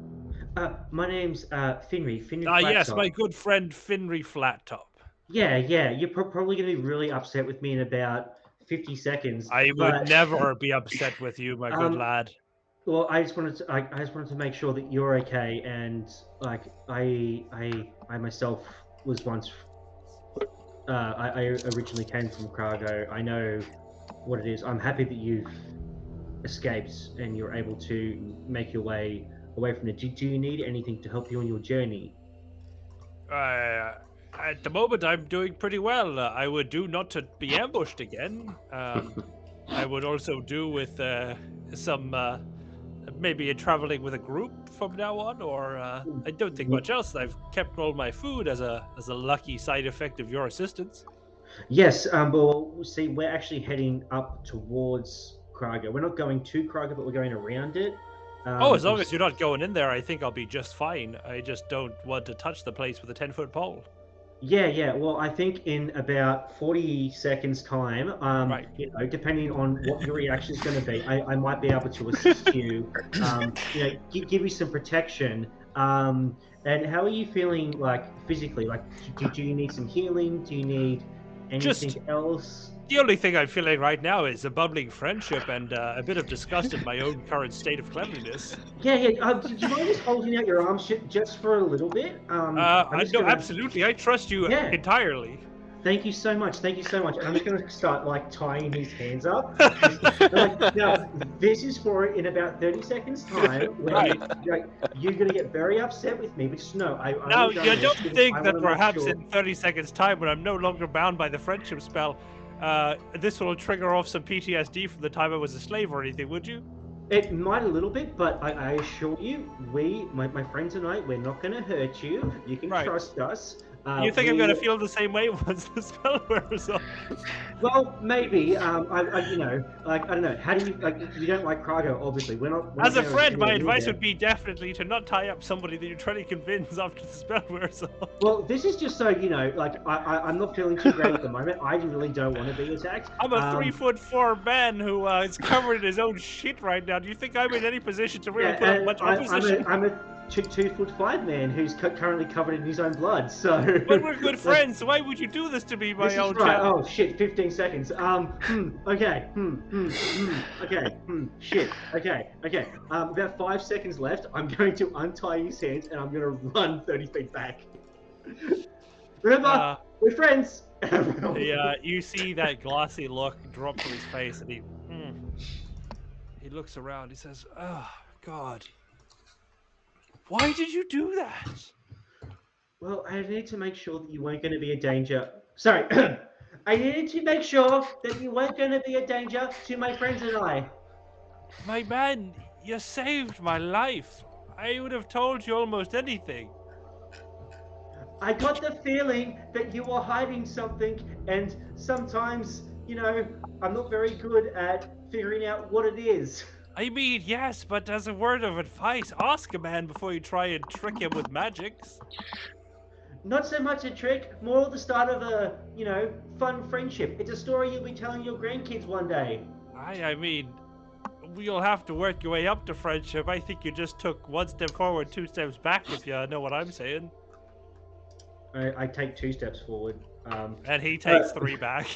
My name's Finry. Finry Yes, Flattop. my good friend Finry Flattop. Yeah. You're probably going to be really upset with me in about 50 seconds. I would never be upset with you, my good lad. Well, I just wanted to make sure that you're okay, and like I myself was once. I originally came from Krago. I know what it is. I'm happy that you've escaped and you're able to make your way away from it. Do you need anything to help you on your journey? At the moment, I'm doing pretty well. I would do not to be ambushed again. I would also do with some maybe traveling with a group from now on, or I don't think much else. I've kept all my food as a lucky side effect of your assistance. Yes, well, see, we're actually heading up towards Krago. We're not going to Krago, but we're going around it. As long as you're not going in there, I think I'll be just fine. I just don't want to touch the place with a 10-foot pole. Yeah. Well, I think in about 40 seconds' time, right. You know, depending on what your reaction is going to be, I might be able to assist you. You know, give you some protection. And how are you feeling, like physically? Like, do you need some healing? Do you need anything else? The only thing I'm feeling right now is a bubbling friendship and a bit of disgust at my own current state of cleanliness. Yeah. Do you mind just holding out your arms just for a little bit? No, absolutely. I trust you entirely. Thank you so much. Thank you so much. I'm just going to start like tying his hands up. Now, this is for in about 30 seconds time. When Right. you're going to get very upset with me, but just know I Now, only done you this don't because think I that wanna make perhaps sure- in 30 seconds' time, when I'm no longer bound by the friendship spell, this will trigger off some PTSD from the time I was a slave or anything, would you? It might a little bit, but I assure you, my friends and I, we're not going to hurt you. You can Right. trust us. You think I'm going to we- feel the same way once the spell wears off? Well, maybe. You know, like I don't know. How do you like? You don't like Krago, obviously. We're not As a gonna friend, my anywhere near advice there. would be definitely to not tie up somebody that you're trying to convince after the spell wears off. Well, this is just so you know. Like I'm not feeling too great at the moment. I really don't want to be attacked. I'm a 3'4" man who is covered in his own shit right now. Do you think I'm in any position to really put up much opposition? I'm a 2'5" man who's currently covered in his own blood. So. But we're good friends, so why would you do this to me, my This is old right. chap? Oh shit! 15 seconds. Okay. Okay. Shit. Okay. Okay. About 5 seconds left. I'm going to untie his hands and I'm going to run 30 feet back. Remember, we're friends. You see that glossy look drop to his face, and he looks around. He says, "Oh God, why did you do that?" Well, I needed to make sure that you weren't going to be a danger. Sorry. I needed to make sure that you weren't going to be a danger to my friends and I. My man, you saved my life. I would have told you almost anything. I got the feeling that you were hiding something, and sometimes, you know, I'm not very good at figuring out what it is. I mean, yes, but as a word of advice, ask a man before you try and trick him with magics. Not so much a trick, more the start of a, you know, fun friendship. It's a story you'll be telling your grandkids one day. I mean, you'll have to work your way up to friendship. I think you just took one step forward, 2 steps back, if you know what I'm saying. I take 2 steps forward. And he takes 3 back.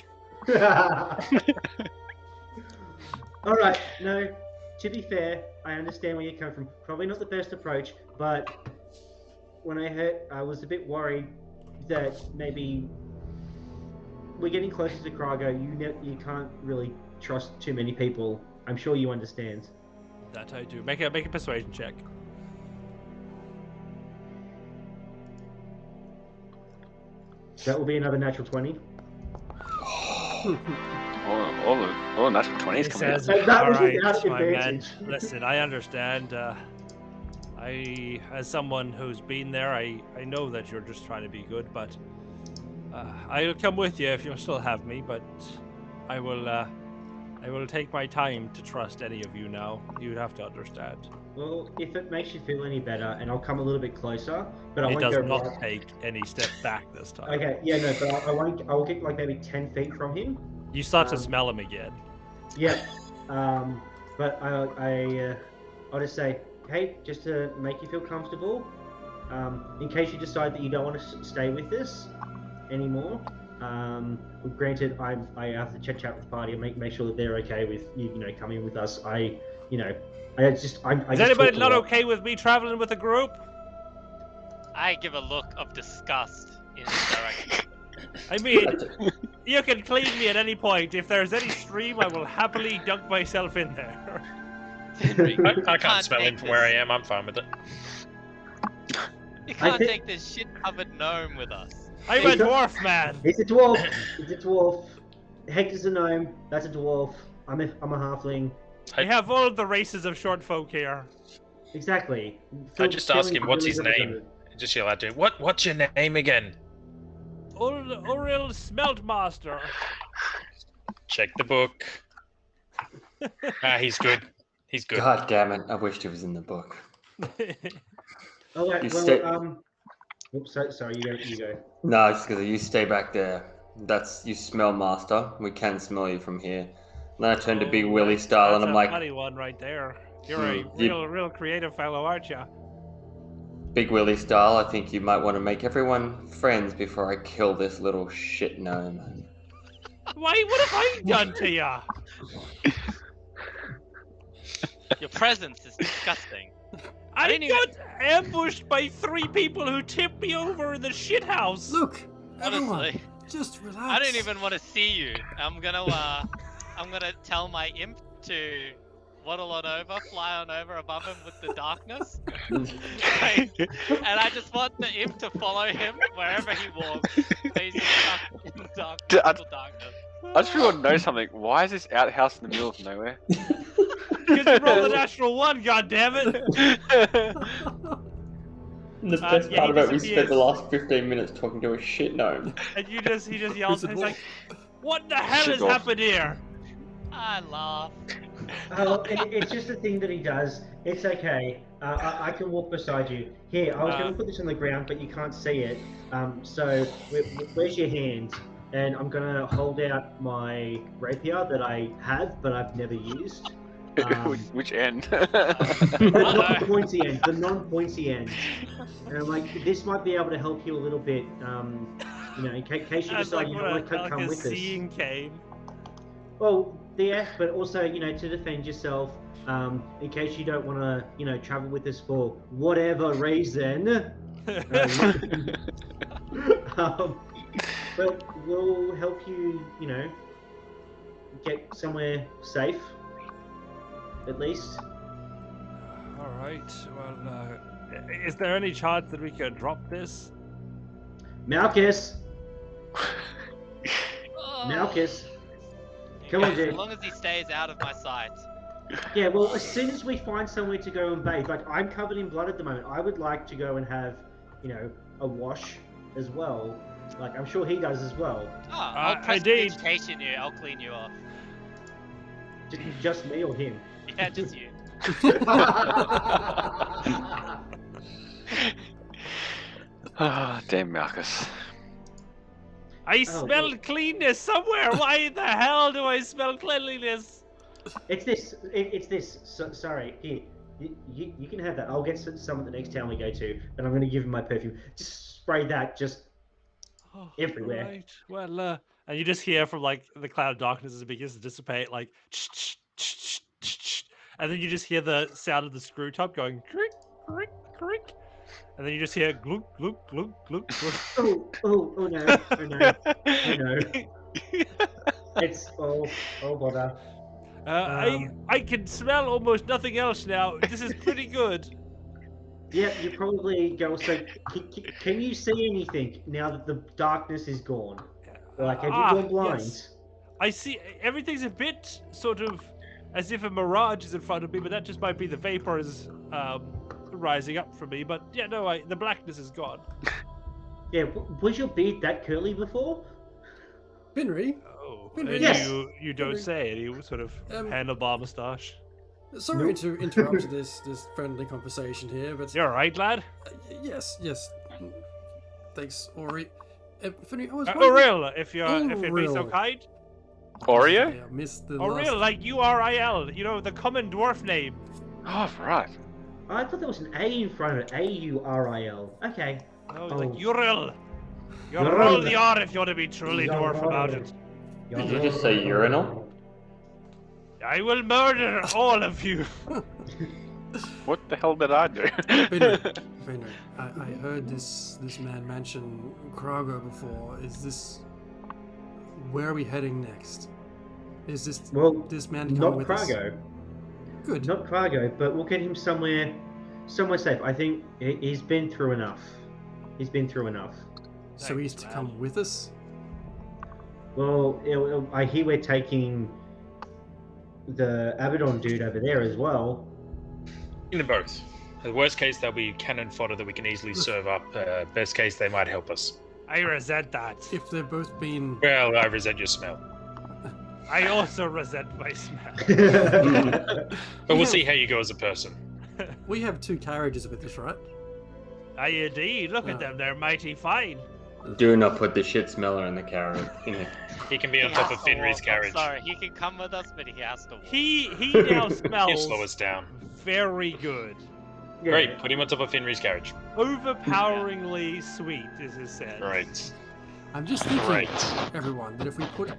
All right, no, to be fair, I understand where you come from. Probably not the best approach, but when I heard, I was a bit worried that maybe we're getting closer to Krago. You can't really trust too many people. I'm sure you understand. That I do. Make a persuasion check. That will be another natural 20. Oh, natural 20s He coming says, up. That was "All right, without my man. advantage." Listen, I understand. As someone who's been there, I know that you're just trying to be good, but I'll come with you if you'll still have me. But I will take my time to trust any of you now. You'd have to understand. Well, if it makes you feel any better, and I'll come a little bit closer, but I He won't does go not right. take any step back this time. Okay, yeah, no, but I won't. I will get like maybe 10 feet from him. You start to Um, smell him again. Yeah. But I'll just say, hey, just to make you feel comfortable, in case you decide that you don't want to stay with us anymore. Granted, I have to chat with the party and make sure that they're okay with you know, coming with us. I Is anybody not okay with me traveling with a group? I give a look of disgust in his direction. I mean, you can clean me at any point. If there's any stream, I will happily dunk myself in there. Finry, I can't can't smell him take from where I this. am. I'm fine with it. You can't think- take this shit-covered gnome with us. I'm a dwarf man. He's a dwarf. He's a dwarf. Hector's a gnome. That's a dwarf. I'm a halfling. We have all the races of short folk here. Exactly. I just ask Feeling him, what's really his name? represented. Just yell out to him, what's your name again? Oril Smeltmaster. Check the book. He's good. He's good. God damn it! I wished it was in the book. All right. You Well, stay- Oops, sorry. You go. No, it's because you stay back there. You smell, master. We can smell you from here. Then I turn to Big Willie style, and I'm like, that's a funny one right there. You're a real creative fellow, aren't you? Big Willie style. I think you might want to make everyone friends before I kill this little shit gnome. Why? What have I done to you? Your presence is disgusting. I didn't even- got ambushed by 3 people who tipped me over in the shithouse. Look, everyone, Honestly. Just relax. I don't even want to see you. I'm gonna tell my imp to waddle on over, fly on over above him with the darkness. and I just want the imp to follow him wherever he walks. So he's just stuck in the total darkness. I just want to know something. Why is this outhouse in the middle of nowhere? Because you rolled a natural 1, goddammit! And the best yeah, part he about it, we spent the disappears. last 15 minutes talking to a shit gnome. And he just yells, Who's he's it like, what the hell Shit has off. happened here? I laugh. Oh, it's just a thing that he does. It's okay. I can walk beside you. Here, I was going to put this on the ground, but you can't see it. So where's your hand? And I'm going to hold out my rapier that I have, but I've never used. Which end? The non-pointy end. The non-pointy end. And I'm like, this might be able to help you a little bit. In case you That's decide like you what don't want to like come a with us. seeing cane. Well, yes, but also, to defend yourself, in case you don't want to, travel with us for whatever reason. But we'll help you, get somewhere safe, at least. All right. Well, is there any chance that we could drop this? Malchus! Oh. Malchus! Come on, dude. As long as he stays out of my sight. Yeah, well, as soon as we find somewhere to go and bathe, like, I'm covered in blood at the moment. I would like to go and have, a wash as well. Like, I'm sure he does as well. Oh, I'll press indeed. education you. I'll clean you off. Just me or him? Yeah, just you. Ah, damn Marcus. I smell cleanness somewhere. Why the hell do I smell cleanliness? It's this. Sorry, here. You can have that. I'll get some at the next town we go to, and I'm going to give him my perfume. Just spray that just everywhere. Right. Well, and you just hear from like the cloud of darkness as it begins to dissipate, like, and then you just hear the sound of the screw top going crick, crick, crick, and then you just hear glunk, glunk, glunk, glunk, glunk. Oh no, oh no, oh no. It's oh bother. I can smell almost nothing else now. This is pretty good. Yeah, you probably go. So, can you see anything now that the darkness is gone? Like, have you gone blind? Yes. I see everything's a bit sort of as if a mirage is in front of me, but that just might be the vapors rising up from me. But yeah, no, the blackness is gone. Yeah, was your beard that curly before? Finry, Oh, Finry. and Yes. you don't say it. You sort of handlebar moustache. sorry to interrupt this friendly conversation here, but You're right, lad. yes. Thanks, Ori. Finry, I was Auril, if you'd be so Auril. kind. Oreo? Yeah, missed the Auril, last... like URIL, the common dwarf name. Oh, right. I thought there was an A in front of it. A-U-R-I-L. Okay. No, like Oh. Uril. You Uril. roll the R if you want to be truly dwarf about it. Did you just say urinal? I will murder all of you. What the hell did I do? Finry, I heard this man mention Krago before. Is this... Where are we heading next? Is this this man come Not with Krago. us? Good. Not Krago, but we'll get him somewhere safe. I think he's been through enough. He's been through enough. So he's to come with us? Well, I hear we're taking the Abaddon dude over there as well. In the both. The worst case, they'll be cannon fodder that we can easily serve up. Best case, they might help us. I resent that. If they've both been... Well, I resent your smell. I also resent my smell. But we'll see how you go as a person. We have 2 carriages with us, right? Aye, indeed. Look at them. They're mighty fine. Do not put the shit smeller in the carriage. He can be on top of Finry's carriage. Sorry, he can come with us, but he has to walk. He now He'll smells slow us down. very good. Yeah. Great, put him on top of Finry's carriage. Overpoweringly sweet, is his sense. Right. I'm just thinking, Right. everyone, that if we put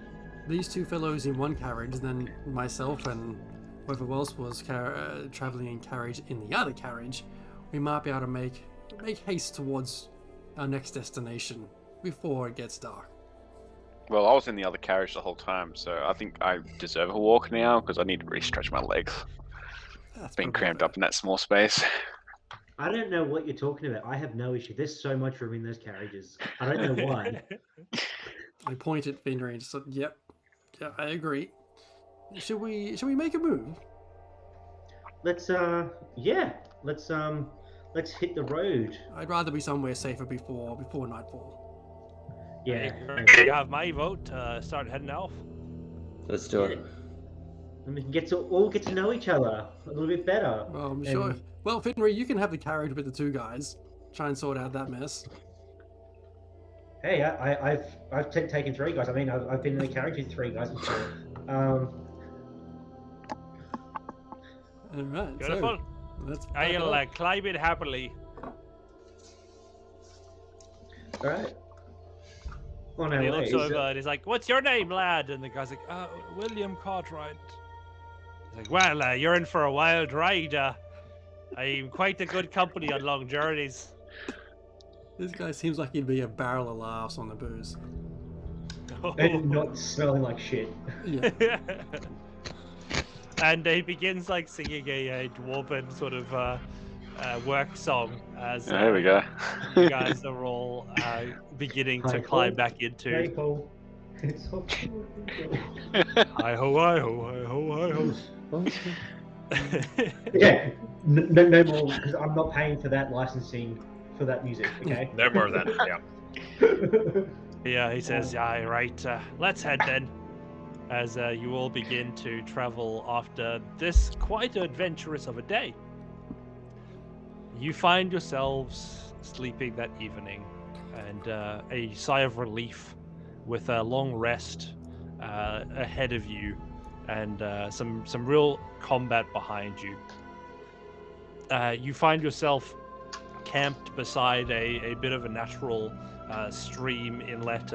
these 2 fellows in one carriage, then myself and whoever else was traveling in carriage in the other carriage, we might be able to make haste towards our next destination before it gets dark. Well, I was in the other carriage the whole time, so I think I deserve a walk now because I need to really stretch my legs. That's Being probably crammed fair. up in that small space. I don't know what you're talking about. I have no issue. There's so much room in those carriages. I don't know why. I point at Finry and just said, "Yep, yeah, I agree. Should we make a move?" Let's let's hit the road. I'd rather be somewhere safer before nightfall. Yeah. You have my vote. Start heading off. Let's do it. And we can all get to know each other a little bit better. Well, I'm sure. And- Well, Finry, you can have the carriage with the two guys. Try and sort out that mess. Hey, I've taken 3 guys. I mean, I've been in the carriage with 3 guys before. All right. Beautiful. So let's. I'll climb it happily. All right. On And our he way. looks over and he's like, "What's your name, lad?" And the guy's like, "William Cartwright." He's like, "Well, you're in for a wild ride. I'm quite a good company on long journeys." This guy seems like he'd be a barrel of laughs on the booze. And not smelling like shit. Yeah. And he begins like singing a dwarven sort of work song as There we go. you guys are all beginning to Hi, climb Paul. back Hey, into. Paul. It's so cool. Hi ho, hi ho, hi ho, hi ho. Okay, no more, because I'm not paying for that licensing for that music, okay? No more of that. Yeah. Yeah, he says, "Yeah, right. Let's head then." As you all begin to travel after this quite adventurous of a day. You find yourselves sleeping that evening, and a sigh of relief with a long rest ahead of you, and some real combat behind you. You find yourself camped beside a bit of a natural stream inlet.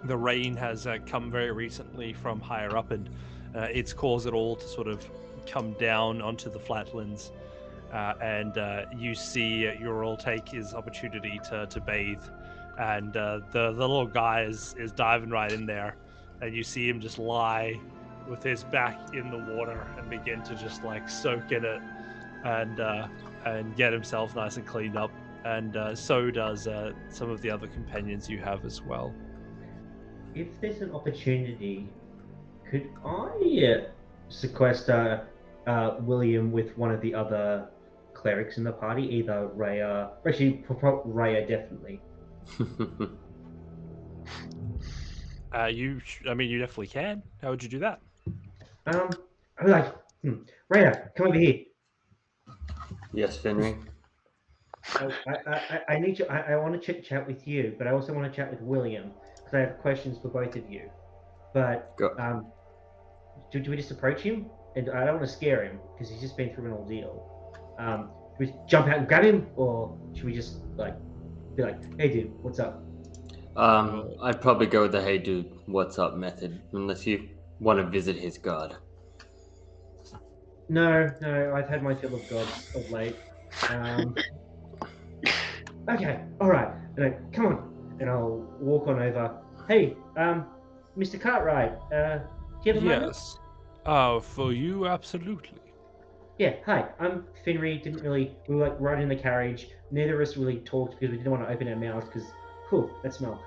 The rain has come very recently from higher up, and it's caused it all to sort of come down onto the flatlands. And you see Ural take his opportunity to bathe, and the little guy is diving right in there, and you see him just lie with his back in the water and begin to just like soak in it, and get himself nice and cleaned up. And so does some of the other companions you have as well. If there's an opportunity, could I sequester William with one of the other clerics in the party, either Raya, actually Raya definitely. You definitely can. How would you do that? I'm like, Raya, come over here. Yes, Finry. I need you. I want to chat with you, but I also want to chat with William because I have questions for both of you. But Go. do we just approach him? And I don't want to scare him because he's just been through an ordeal. Do we jump out and grab him, or should we just be like, "Hey, dude, what's up?" I'd probably go with the "Hey, dude, what's up" method, unless you want to visit his god. No, I've had my fill of gods of late. Okay, all right. Come on, and I'll walk on over. Hey, Mr. Cartwright, do you have a moment? Yes. For you, absolutely. Yeah, hi. I'm Finry. We were right in the carriage. Neither of us really talked because we didn't want to open our mouths because, that smell.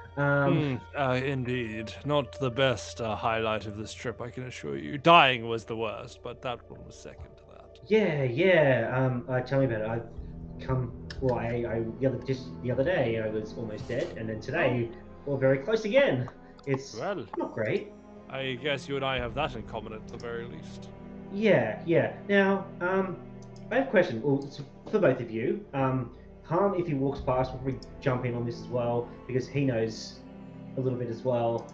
Indeed. Not the best highlight of this trip, I can assure you. Dying was the worst, but that one was second to that. Yeah. Tell me about it. I've come. Well, the other day I was almost dead, and then today we're very close again. It's Well, not great. I guess you and I have that in common at the very least. Yeah. Now, I have a question. Well, it's for both of you. Harm, if he walks past, will probably jump in on this as well because he knows a little bit as well.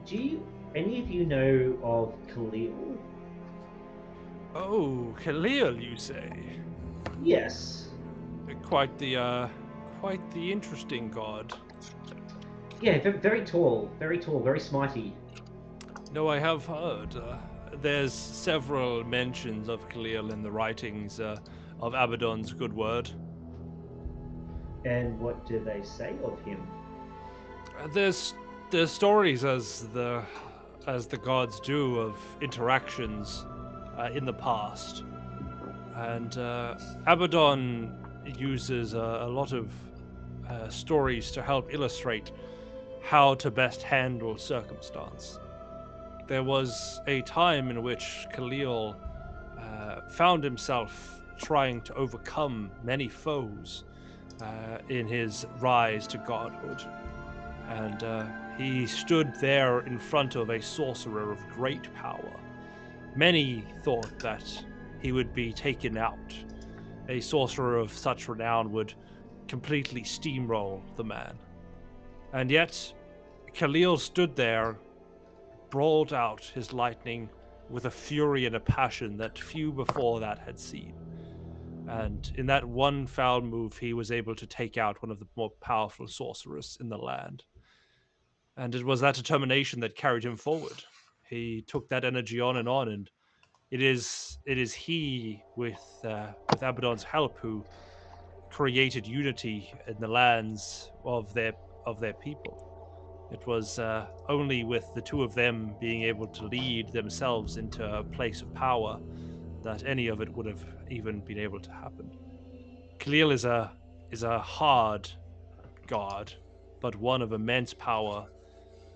Do any of you know of Khalil? Oh, Khalil, you say? Yes. Quite the interesting god. Yeah, very tall, very smitey. No, I have heard. There's several mentions of Khalil in the writings of Abaddon's good word. And what do they say of him? There's stories as the gods do of interactions in the past, and Abaddon uses a lot of stories to help illustrate how to best handle circumstance. There was a time in which Khalil found himself trying to overcome many foes in his rise to godhood. And he stood there in front of a sorcerer of great power. Many thought that he would be taken out. A sorcerer of such renown would completely steamroll the man. And yet, Khalil stood there, brawled out his lightning with a fury and a passion that few before that had seen. And in that one foul move, he was able to take out one of the more powerful sorcerers in the land. And it was that determination that carried him forward. He took that energy on, and it is he, with Abaddon's help, who created unity in the lands of their people. It was only with the two of them being able to lead themselves into a place of power that any of it would have even been able to happen. Khalil is a hard god, but one of immense power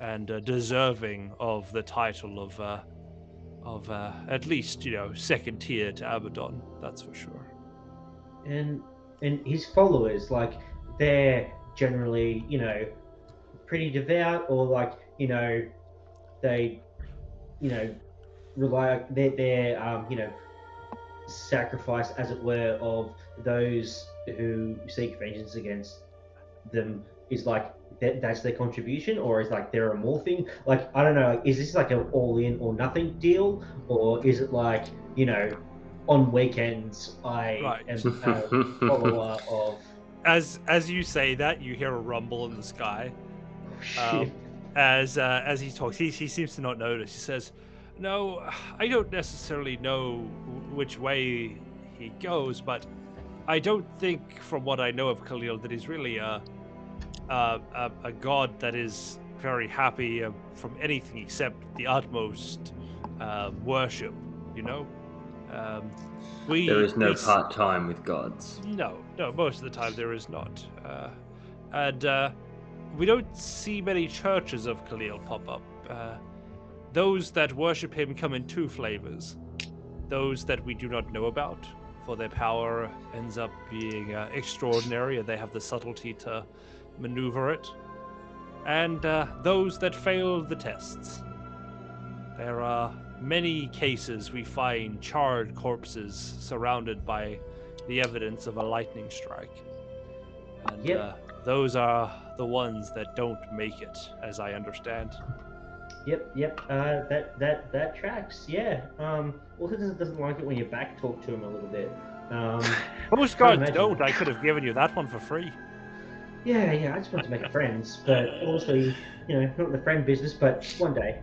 and deserving of the title of at least, second tier to Abaddon. That's for sure. And his followers, like, they're generally, pretty devout, or like, they, rely, they're sacrifice, as it were, of those who seek vengeance against them is like that's their contribution, or is like they're a more thing. Like, I don't know, like, is this like an all in or nothing deal, or is it like, on weekends I am a follower of. As you say that, you hear a rumble in the sky. Shit. As he talks, he seems to not notice. He says, "No, I don't necessarily know which way he goes, but I don't think, from what I know of Khalil, that he's really a god that is very happy from anything except the utmost worship. There is no part-time with gods. No, most of the time there is not. And we don't see many churches of Khalil pop up. Those that worship him come in two flavors. Those that we do not know about, for their power ends up being extraordinary, and they have the subtlety to maneuver it. And those that fail the tests. There are many cases we find charred corpses surrounded by the evidence of a lightning strike. And those are the ones that don't make it, as I understand. Yep. That tracks. Yeah. Also, doesn't like it when you back talk to him a little bit. Most gods don't. I could have given you that one for free. Yeah. I just want to make friends, but also, not in the friend business. But one day.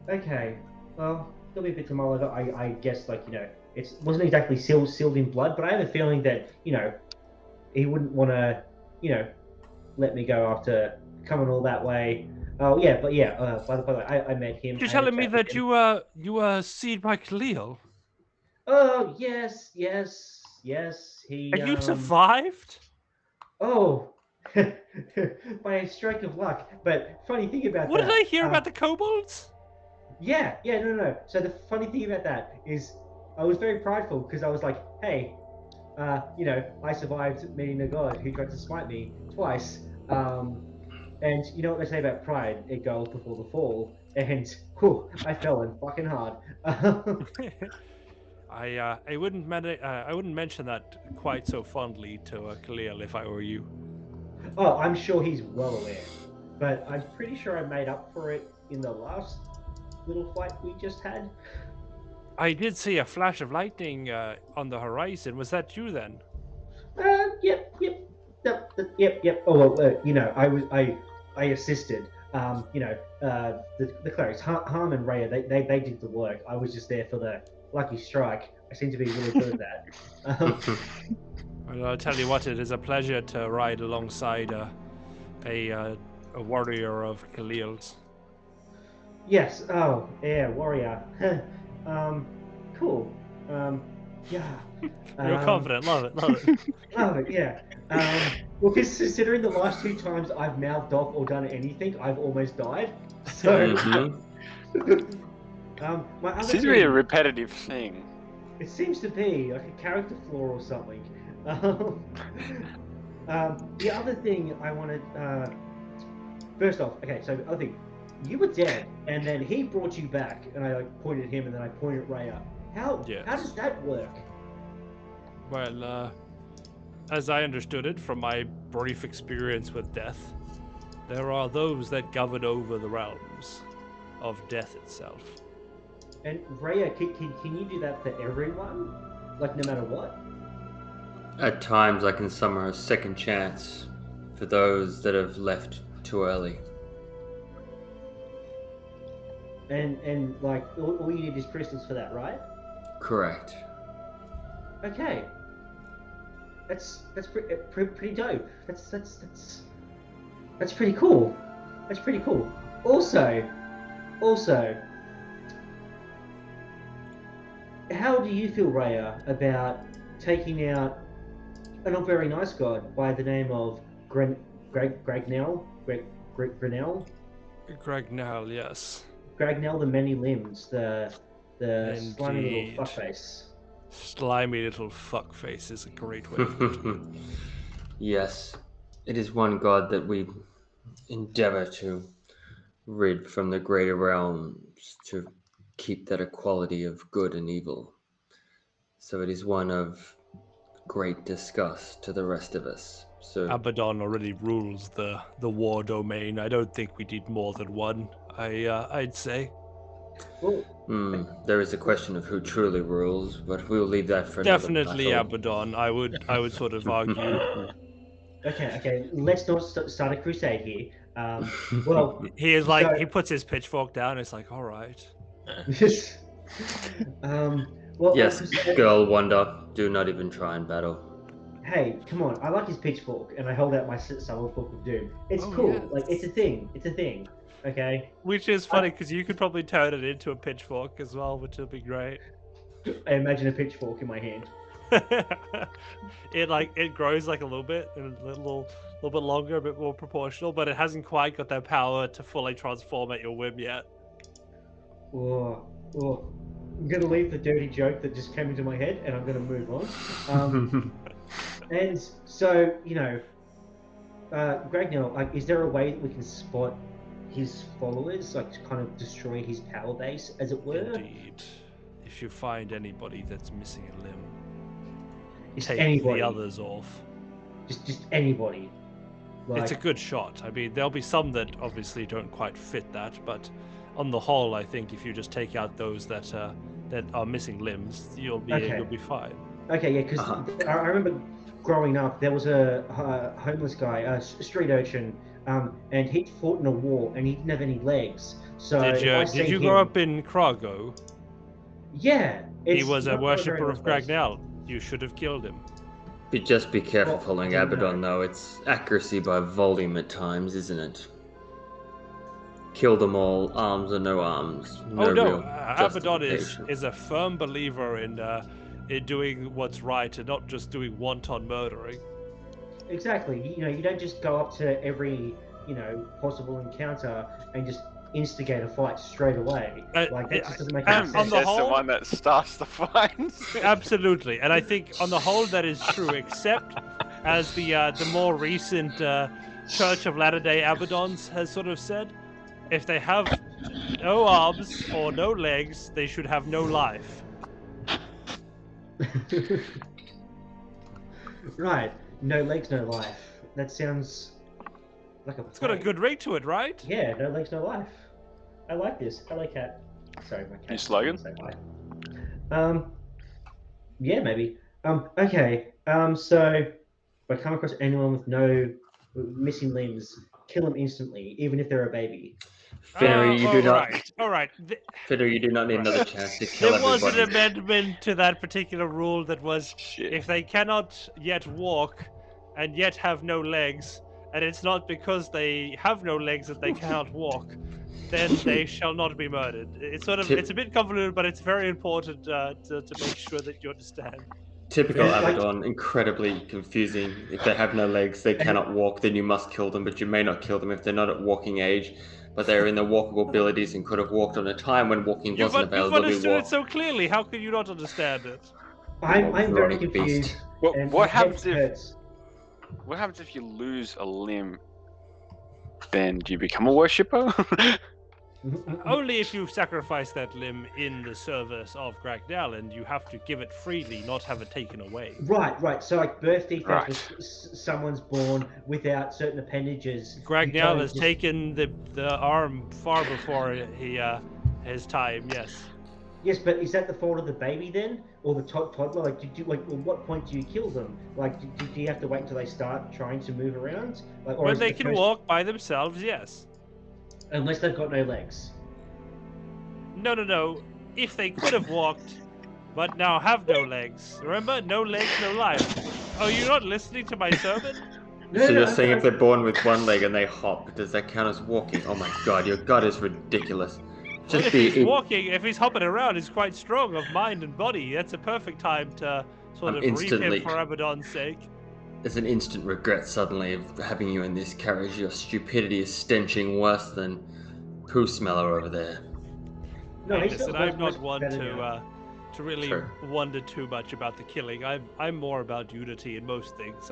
Okay. Well, there'll be a bit to mull over. I guess, like, it wasn't exactly sealed in blood, but I have a feeling that, he wouldn't want to, let me go after coming all that way. Oh yeah, but yeah. By the way, I met him. You're telling me that you were seen by Khalil? Oh yes. He. And you survived? Oh, by a stroke of luck. But funny thing about what did I hear about the kobolds? Yeah. No. So the funny thing about that is, I was very prideful because I was like, hey, I survived meeting a god who tried to smite me twice. And you know what they say about pride? It goes before the fall. And I fell in fucking hard. I wouldn't mention that quite so fondly to Khalil if I were you. Oh, I'm sure he's well aware, but I'm pretty sure I made up for it in the last little fight we just had. I did see a flash of lightning on the horizon. Was that you then? Yep. Oh well, I assisted. The clerics, Harm and Rhea, they did the work. I was just there for the lucky strike. I seem to be really good at that. Well, I'll tell you what, it is a pleasure to ride alongside a warrior of Khalil's. Yes. Oh, yeah, warrior. Cool. Yeah. Real confident, love it, love it. Love it. Yeah. Well, considering the last 2 times I've mouthed off or done anything, I've almost died. So, Mhm. my other Seems to be a thing, repetitive thing. it seems to be like a character flaw or something. The other thing I wanted, first off, okay, so the other thing, you were dead, and then he brought you back, and I like pointed at him, and then I pointed at Raya. How Yes. does that work? Well, as I understood it from my brief experience with death, there are those that govern over the realms of death itself. And Raya, can you do that for everyone? Like, no matter what? At times, I can summon a second chance for those that have left too early. And like, all you need is crystals for that, right? Correct. Okay. That's pretty dope. That's pretty cool. That's pretty cool. Also, how do you feel, Raya, about taking out a not very nice god by the name of Gragnell? Gragnell, yes. Gragnell the Many Limbs, the slimy little Indeed. fuckface. Slimy little fuckface is a great way of putting it. Yes, it is one god that we endeavor to rid from the greater realms to keep that equality of good and evil. So it is one of great disgust to the rest of us. So Abaddon already rules the war domain. I don't think we need more than one. I'd say. Well, there is a question of who truly rules, but we'll leave that for another Definitely battle. Abaddon. I would sort of argue. okay. Let's not start a crusade here. Well, He is like So- he puts his pitchfork down. It's like, all right. well, Yes, 'cause- girl wonder, do not even try and battle. Hey, come on! I like his pitchfork, and I hold out my Summer Book of Doom. It's Oh, cool. yes. Like, it's a thing. It's a thing. Okay. Which is funny because you could probably turn it into a pitchfork as well, which would be great. I imagine a pitchfork in my hand. it grows like a little bit, and a little bit longer, a bit more proportional, but it hasn't quite got that power to fully transform at your whim yet. Oh, I'm gonna leave the dirty joke that just came into my head, and I'm gonna move on. And so, Gragnell, like, is there a way that we can spot his followers, like, to kind of destroy his power base, as it were? Indeed. If you find anybody that's missing a limb, Just take anybody. the others off. Just anybody. Like, It's a good shot. I mean, there'll be some that obviously don't quite fit that, but on the whole, I think if you just take out those that are missing limbs, you'll be fine. Okay, yeah, because I remember growing up, there was a homeless guy, a street urchin, and he'd fought in a war, and he didn't have any legs. So Did you grow up in Krago? Yeah, He was a not very worshipper of nice place. Gragnell. You should have killed him. Just be careful Well, following I don't Abaddon, though. It's accuracy by volume at times, isn't it? Kill them all, arms or no arms. Oh no, real Abaddon justification. is a firm believer in doing what's right and not just doing wanton murdering. Exactly. You don't just go up to every possible encounter and just instigate a fight straight away. Like, that just doesn't make any on sense. the That's the whole- one that starts the fight. Absolutely, and I think on the whole that is true, except as the more recent Church of Latter-day Abaddons has sort of said, if they have no arms or no legs, they should have no life. Right. No legs, no life. That sounds like a It's got a play. good ring to it, right? Yeah, no legs, no life. I like this. Hello, cat. Sorry, my cat. New slogan? Say hi. Yeah, maybe. Okay. So if I come across anyone with no missing limbs, kill them instantly, even if they're a baby. Finnery, you do not. All right. Finnery, you do not need Right. another chance to kill There was an everybody. amendment to that particular rule that was Shit. if they cannot yet walk and yet have no legs, and it's not because they have no legs that they cannot walk, then they shall not be murdered. It's sort of it's a bit convoluted, but it's very important to make sure that you understand. Typical Yeah, like- Abaddon, incredibly confusing. If they have no legs, they cannot walk, then you must kill them, but you may not kill them if they're not at walking age, but they're in their walkable abilities and could have walked on a time when walking wasn't You've available to understood walk. it so clearly. How could you not understand it? I'm very Moronic confused. beast. And What my head happens if hurts. what happens if you lose a limb? Then do you become a worshipper? Only if you sacrifice that limb in the service of Gragnell, and you have to give it freely, not have it taken away. Right. So like birth defect, Right. was someone's born without certain appendages. you Gragnell don't has just- taken the arm far before his time. Yes. Yes, but is that the fault of the baby then, or the toddler? Like, at what point do you kill them? Like, do you have to wait until they start trying to move around? Like, or When is they it the can first- walk by themselves, yes. unless they've got no legs. No. If they could have walked, but now have no legs. Remember, no legs, no life. Oh, you're not listening to my sermon? So you're saying if they're born with one leg and they hop, does that count as walking? Oh my god, your gut is ridiculous. Well, Just if be he's walking, if he's hopping around, he's quite strong of mind and body. That's a perfect time to sort I'm of reap instantly- him for Abaddon's sake. There's an instant regret suddenly of having you in this carriage. Your stupidity is stenching worse than poo smeller over there. No, he's Listen, not I'm not much one better now. to really True. wonder too much about the killing. I'm more about unity in most things.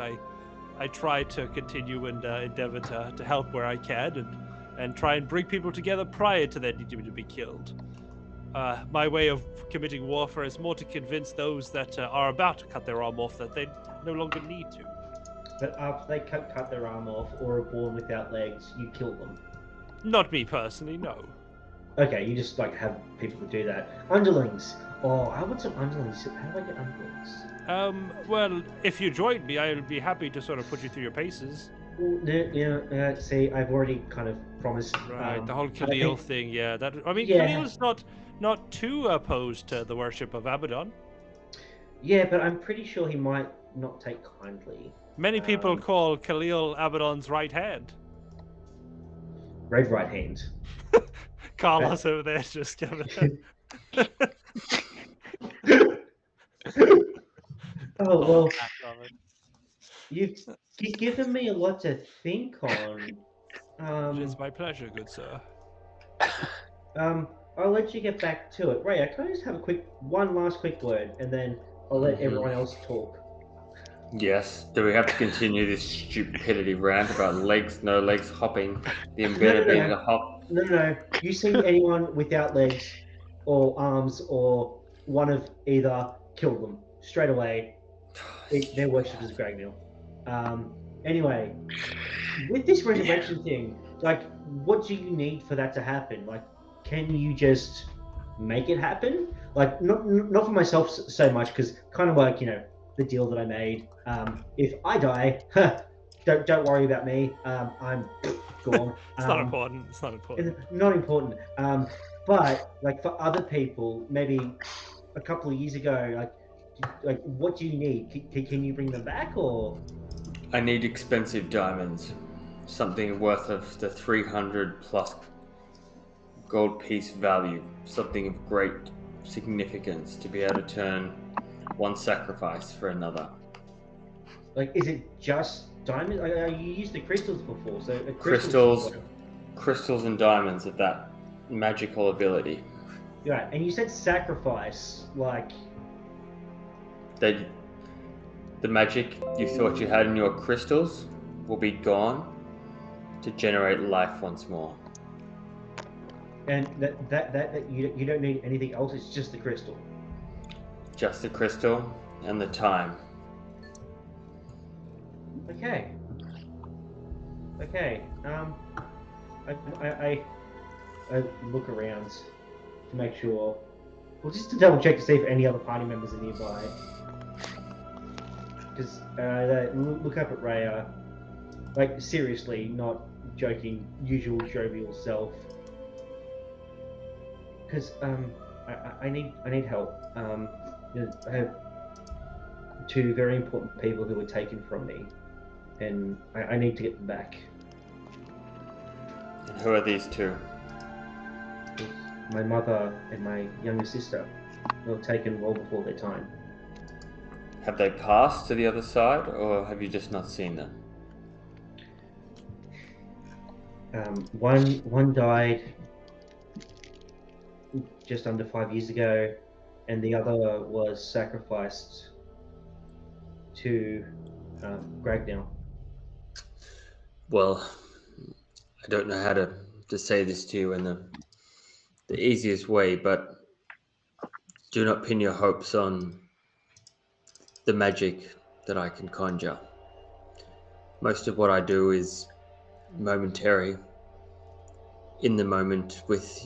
I try to continue and endeavor to help where I can and try and bring people together prior to their needing to be killed. My way of committing warfare is more to convince those that are about to cut their arm off that they no longer need to. But after they cut their arm off or are born without legs, you kill them. Not me personally, no. Okay, you just like have people to do that. Underlings. Oh, I want some underlings. How do I get underlings? Well, if you join me, I'll be happy to sort of put you through your paces. Yeah. See, I've already kind of promised. Right, the whole I Khalil think- thing, yeah. Yeah. Khalil's not too opposed to the worship of Abaddon. Yeah, but I'm pretty sure he might not take kindly. Many people call Khalil Abaddon's right hand. Red right hand. Carlos over there just giving Oh well, Back of it. you've given me a lot to think on. It is my pleasure, good sir. I'll let you get back to it. Ray, can I just have one last quick word, and then I'll let everyone else talk. Yes. Do we have to continue this stupidity rant about legs, no legs, hopping, the embedded No. being a hop? No. You see anyone without legs or arms or one of either, kill them straight away. Their worship is Gragnell. Anyway, with this resurrection thing, like, what do you need for that to happen? Like, can you just make it happen? Like, not for myself so much, because kind of like, the deal that I made. If I die, don't worry about me. I'm gone. It's not important. It's not important. It's not important. But like for other people, maybe a couple of years ago, like what do you need? Can you bring them back, or? I need expensive diamonds. Something worth of the 300 plus gold piece value. Something of great significance to be able to turn one sacrifice for another. Like, is it just diamonds? You used the crystals before, so Crystals and diamonds of that magical ability. Yeah, and you said sacrifice, like. The magic you thought you had in your crystals will be gone to generate life once more. And that you don't need anything else. It's just the crystal. Just the crystal and the time. Okay. I look around to make sure. Well, just to double check to see if any other party members are nearby. Because look up at Raya, like seriously, not joking, usual jovial self. because I need help. I have two very important people who were taken from me, and I need to get them back. And who are these two? My mother and my younger sister were taken well before their time. Have they passed to the other side, or have you just not seen them? One died just under 5 years ago, and the other was sacrificed to Gragnow. Well, I don't know how to say this to you in the easiest way, but do not pin your hopes on the magic that I can conjure. Most of what I do is momentary, in the moment, with,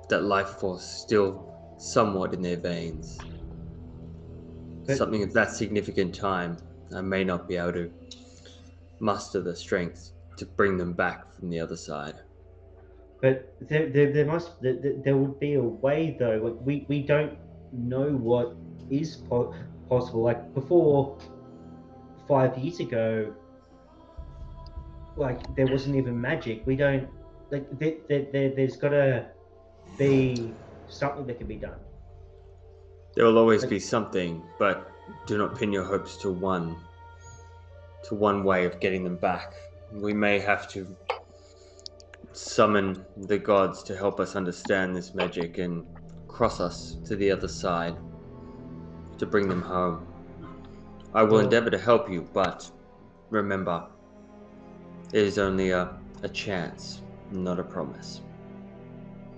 that life force still somewhat in their veins. But- Something of that significant time, I may not be able to muster the strength to bring them back from the other side. But there would be a way though. Like we don't know what is possible. Like before 5 years ago, like there wasn't even magic. We don't like there's gotta be something that can be done. There will always be something, but do not pin your hopes to one way of getting them back. We may have to summon the gods to help us understand this magic and cross us to the other side to bring them home. I will endeavor to help you, but remember, it is only a chance, not a promise.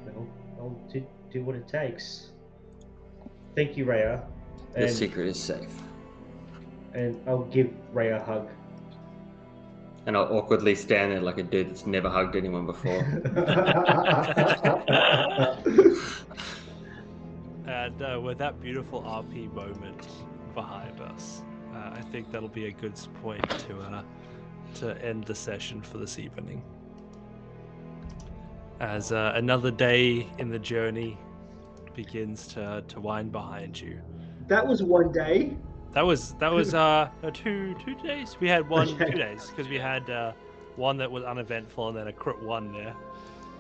Well, I'll do what it takes. Thank you, Rhea. The secret is safe. And I'll give Rhea a hug. And I'll awkwardly stand there like a dude that's never hugged anyone before. And with that beautiful RP moment behind us, I think that'll be a good point to end the session for this evening. As another day in the journey begins to wind behind you. That was one day. That was no, 2 days. We had 2 Okay. days because we had one that was uneventful and then a crit 1 there.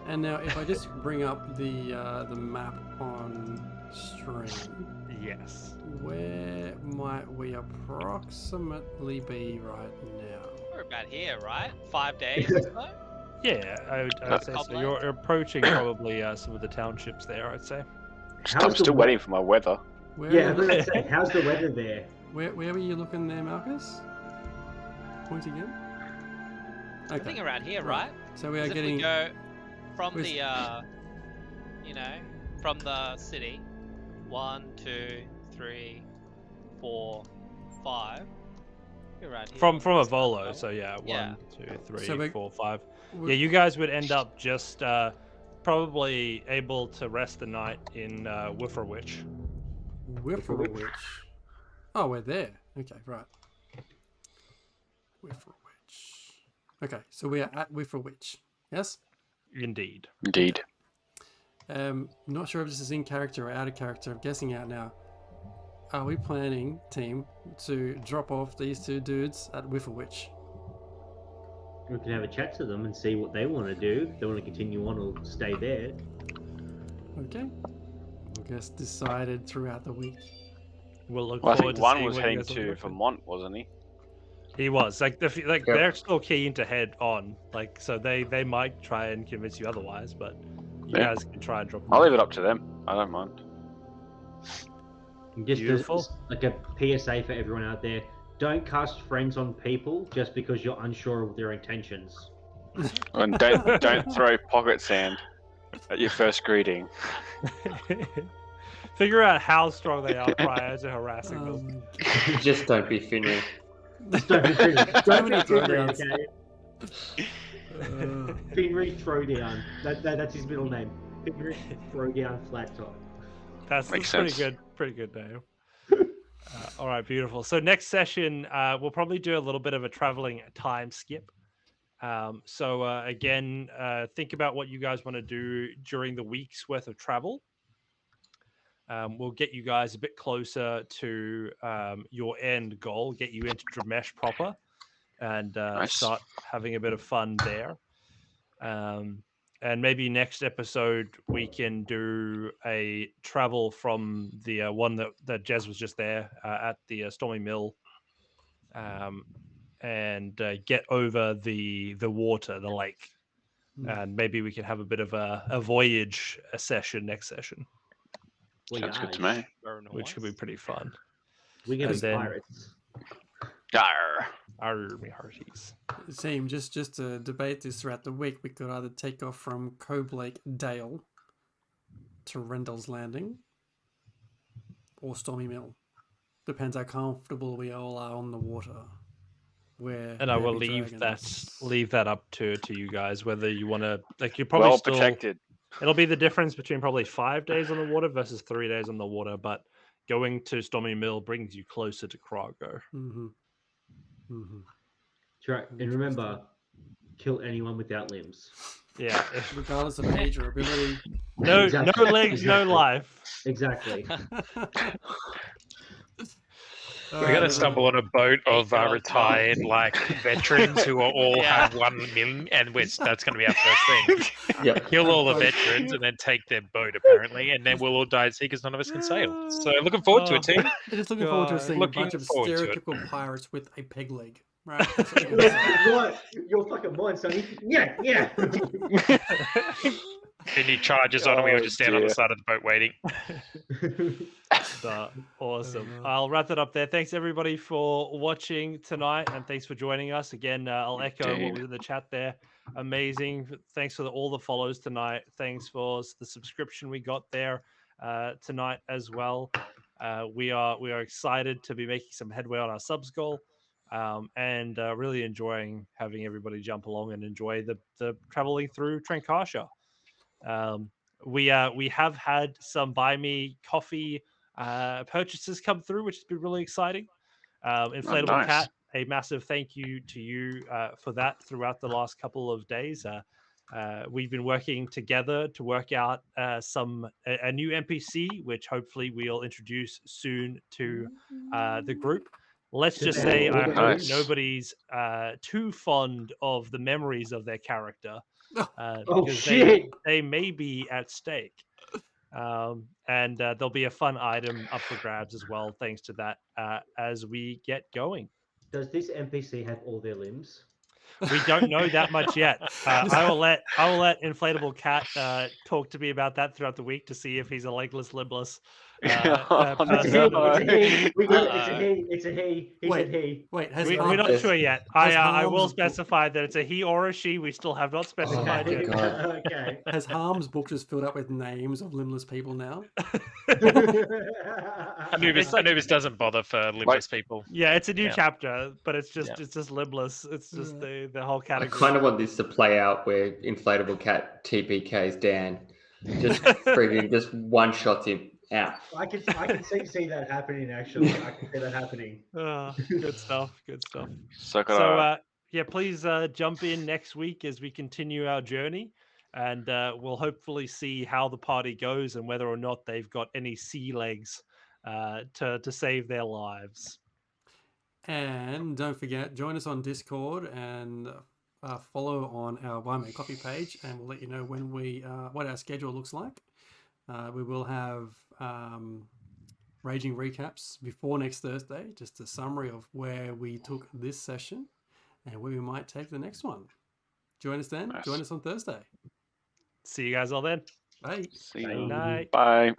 And now, if I just bring up the map on stream, Yes. where might we approximately be right now? We're about here, right? 5 days or so? Yeah, I would say so. Upland? You're approaching probably some of the townships there, I'd say. I'm still waiting for my weather. Where Yeah, I are was you, gonna say, how's the weather there? where were you looking there, Marcus? Point again. I think around here, right? So we are 'Cause if getting. we go from Where's- the, from the city, 1, 2, 3, 4, 5. You're around here. From a Volo, so yeah, 1, Yeah. 2, 3, So we- 4, 5. we- Yeah, you guys would end up just probably able to rest the night in Whifferwitch. Whifferwitch. Oh, we're there. Okay, right. Whifferwitch. Okay, so we are at Whifferwitch. Yes? Indeed. Indeed. Not sure if this is in character or out of character. I'm guessing out now. Are we planning, team, to drop off these two dudes at Whifferwitch? We can have a chat to them and see what they want to do. If they want to continue on or stay there. Okay. I guess decided throughout the week. We'll look Well, I forward think to one seeing was what you heading guys will to do. Vermont, wasn't he? He was like Yep. they're still keen to head on, like so they might try and convince you otherwise, but you Yeah. guys can try and drop. I'll leave it up to them. I don't mind. And just Beautiful. like a PSA for everyone out there: don't cast friends on people just because you're unsure of their intentions. And don't throw pocket sand at your first greeting. Figure out how strong they are prior to harassing them. Just don't be Finry. Just don't be Finry. Don't be many Finry, throwdowns. okay? Finry Throwdown. That's his middle name. Finry Throwdown Flat Top. That's Makes pretty sense. good. Pretty good name. All right, beautiful. So next session, we'll probably do a little bit of a traveling time skip. So again, think about what you guys want to do during the week's worth of travel. We'll get you guys a bit closer to your end goal, get you into Dramesh proper, and Nice. start having a bit of fun there. And maybe next episode we can do a travel from the one that Jez was just there at the Stormy Mill, and get over the water, the lake, and maybe we can have a bit of a voyage session next session, Sounds good to me. which could be pretty fun. We can be And then- pirates. Yarr. Army hearties. Same, just to debate this throughout the week, we could either take off from Coblake Dale to Rendell's Landing or Stormy Mill. Depends how comfortable we all are on the water. And I will leave that up to you guys, whether you want to, like, you're probably Well still protected. It'll be the difference between probably 5 days on the water versus 3 days on the water, but going to Stormy Mill brings you closer to Krago. Mm-hmm. Mm-hmm. That's right. And remember, kill anyone without limbs. Yeah. Regardless of age or ability. No Exactly. legs, no Exactly. life. Exactly. We're gonna stumble on a boat of retired veterans who are all Yeah. have 1 million, and that's gonna be our first thing. Yeah. Kill all the veterans and then take their boat apparently, and then we'll all die at sea because none of us can sail. So looking forward to it, team. Just looking forward to God. seeing Looking a bunch of forward to it. stereotypical pirates with a peg leg. Right? That's what you're gonna say. Right. You're fucking mine, Sonny. Yeah, yeah. Any charges on, and we Oh, would just stand on the dear. side of the boat waiting. Awesome. I'll wrap it up there. Thanks everybody for watching tonight, and thanks for joining us again. I'll echo what was in the chat there. Amazing. Thanks for all the follows tonight. Thanks for the subscription we got there tonight as well. We are excited to be making some headway on our subs goal, and really enjoying having everybody jump along and enjoy the traveling through Trenkasha. We have had some buy me coffee purchases come through, which has been really exciting. Inflatable nice. Cat, a massive thank you to you for that throughout the last couple of days. We've been working together to work out a new NPC, which hopefully we'll introduce soon to the group. Let's just say I hope Nice. nobody's too fond of the memories of their character. Oh, Because shit. they may be at stake. And there'll be a fun item up for grabs as well, thanks to that, as we get going. Does this NPC have all their limbs? We don't know that much yet. I will let Inflatable Cat talk to me about that throughout the week to see if he's a legless, limbless. Oh, person. no. It's a he. We got it's a he. It's a he. He Wait. said he. Wait, has We're Harm- not Yes. sure yet. Has I will Harm's specify that it's a he or a she. We still have not specified Okay. yet. God. Okay. has Harm's book just filled up with names of limbless people now? Anubis doesn't bother for limbless people. Yeah, it's a new Yeah. chapter, but it's just Yeah. limbless. It's just Yeah. the whole I category. kind of want this to play out where Inflatable Cat TPKs Dan. Just freaking just one shots him out. I can see that happening. Actually, I can see that happening. Good stuff. Good stuff. So So yeah, please jump in next week as we continue our journey, and we'll hopefully see how the party goes and whether or not they've got any sea legs to save their lives. And don't forget, join us on Discord and follow on our Buy Me Coffee page, and we'll let you know when what our schedule looks like. We will have raging recaps before next Thursday, just a summary of where we took this session and where we might take the next one. Join us then. Nice. Join us on Thursday. See you guys all then. Bye. see Good you. night. Bye.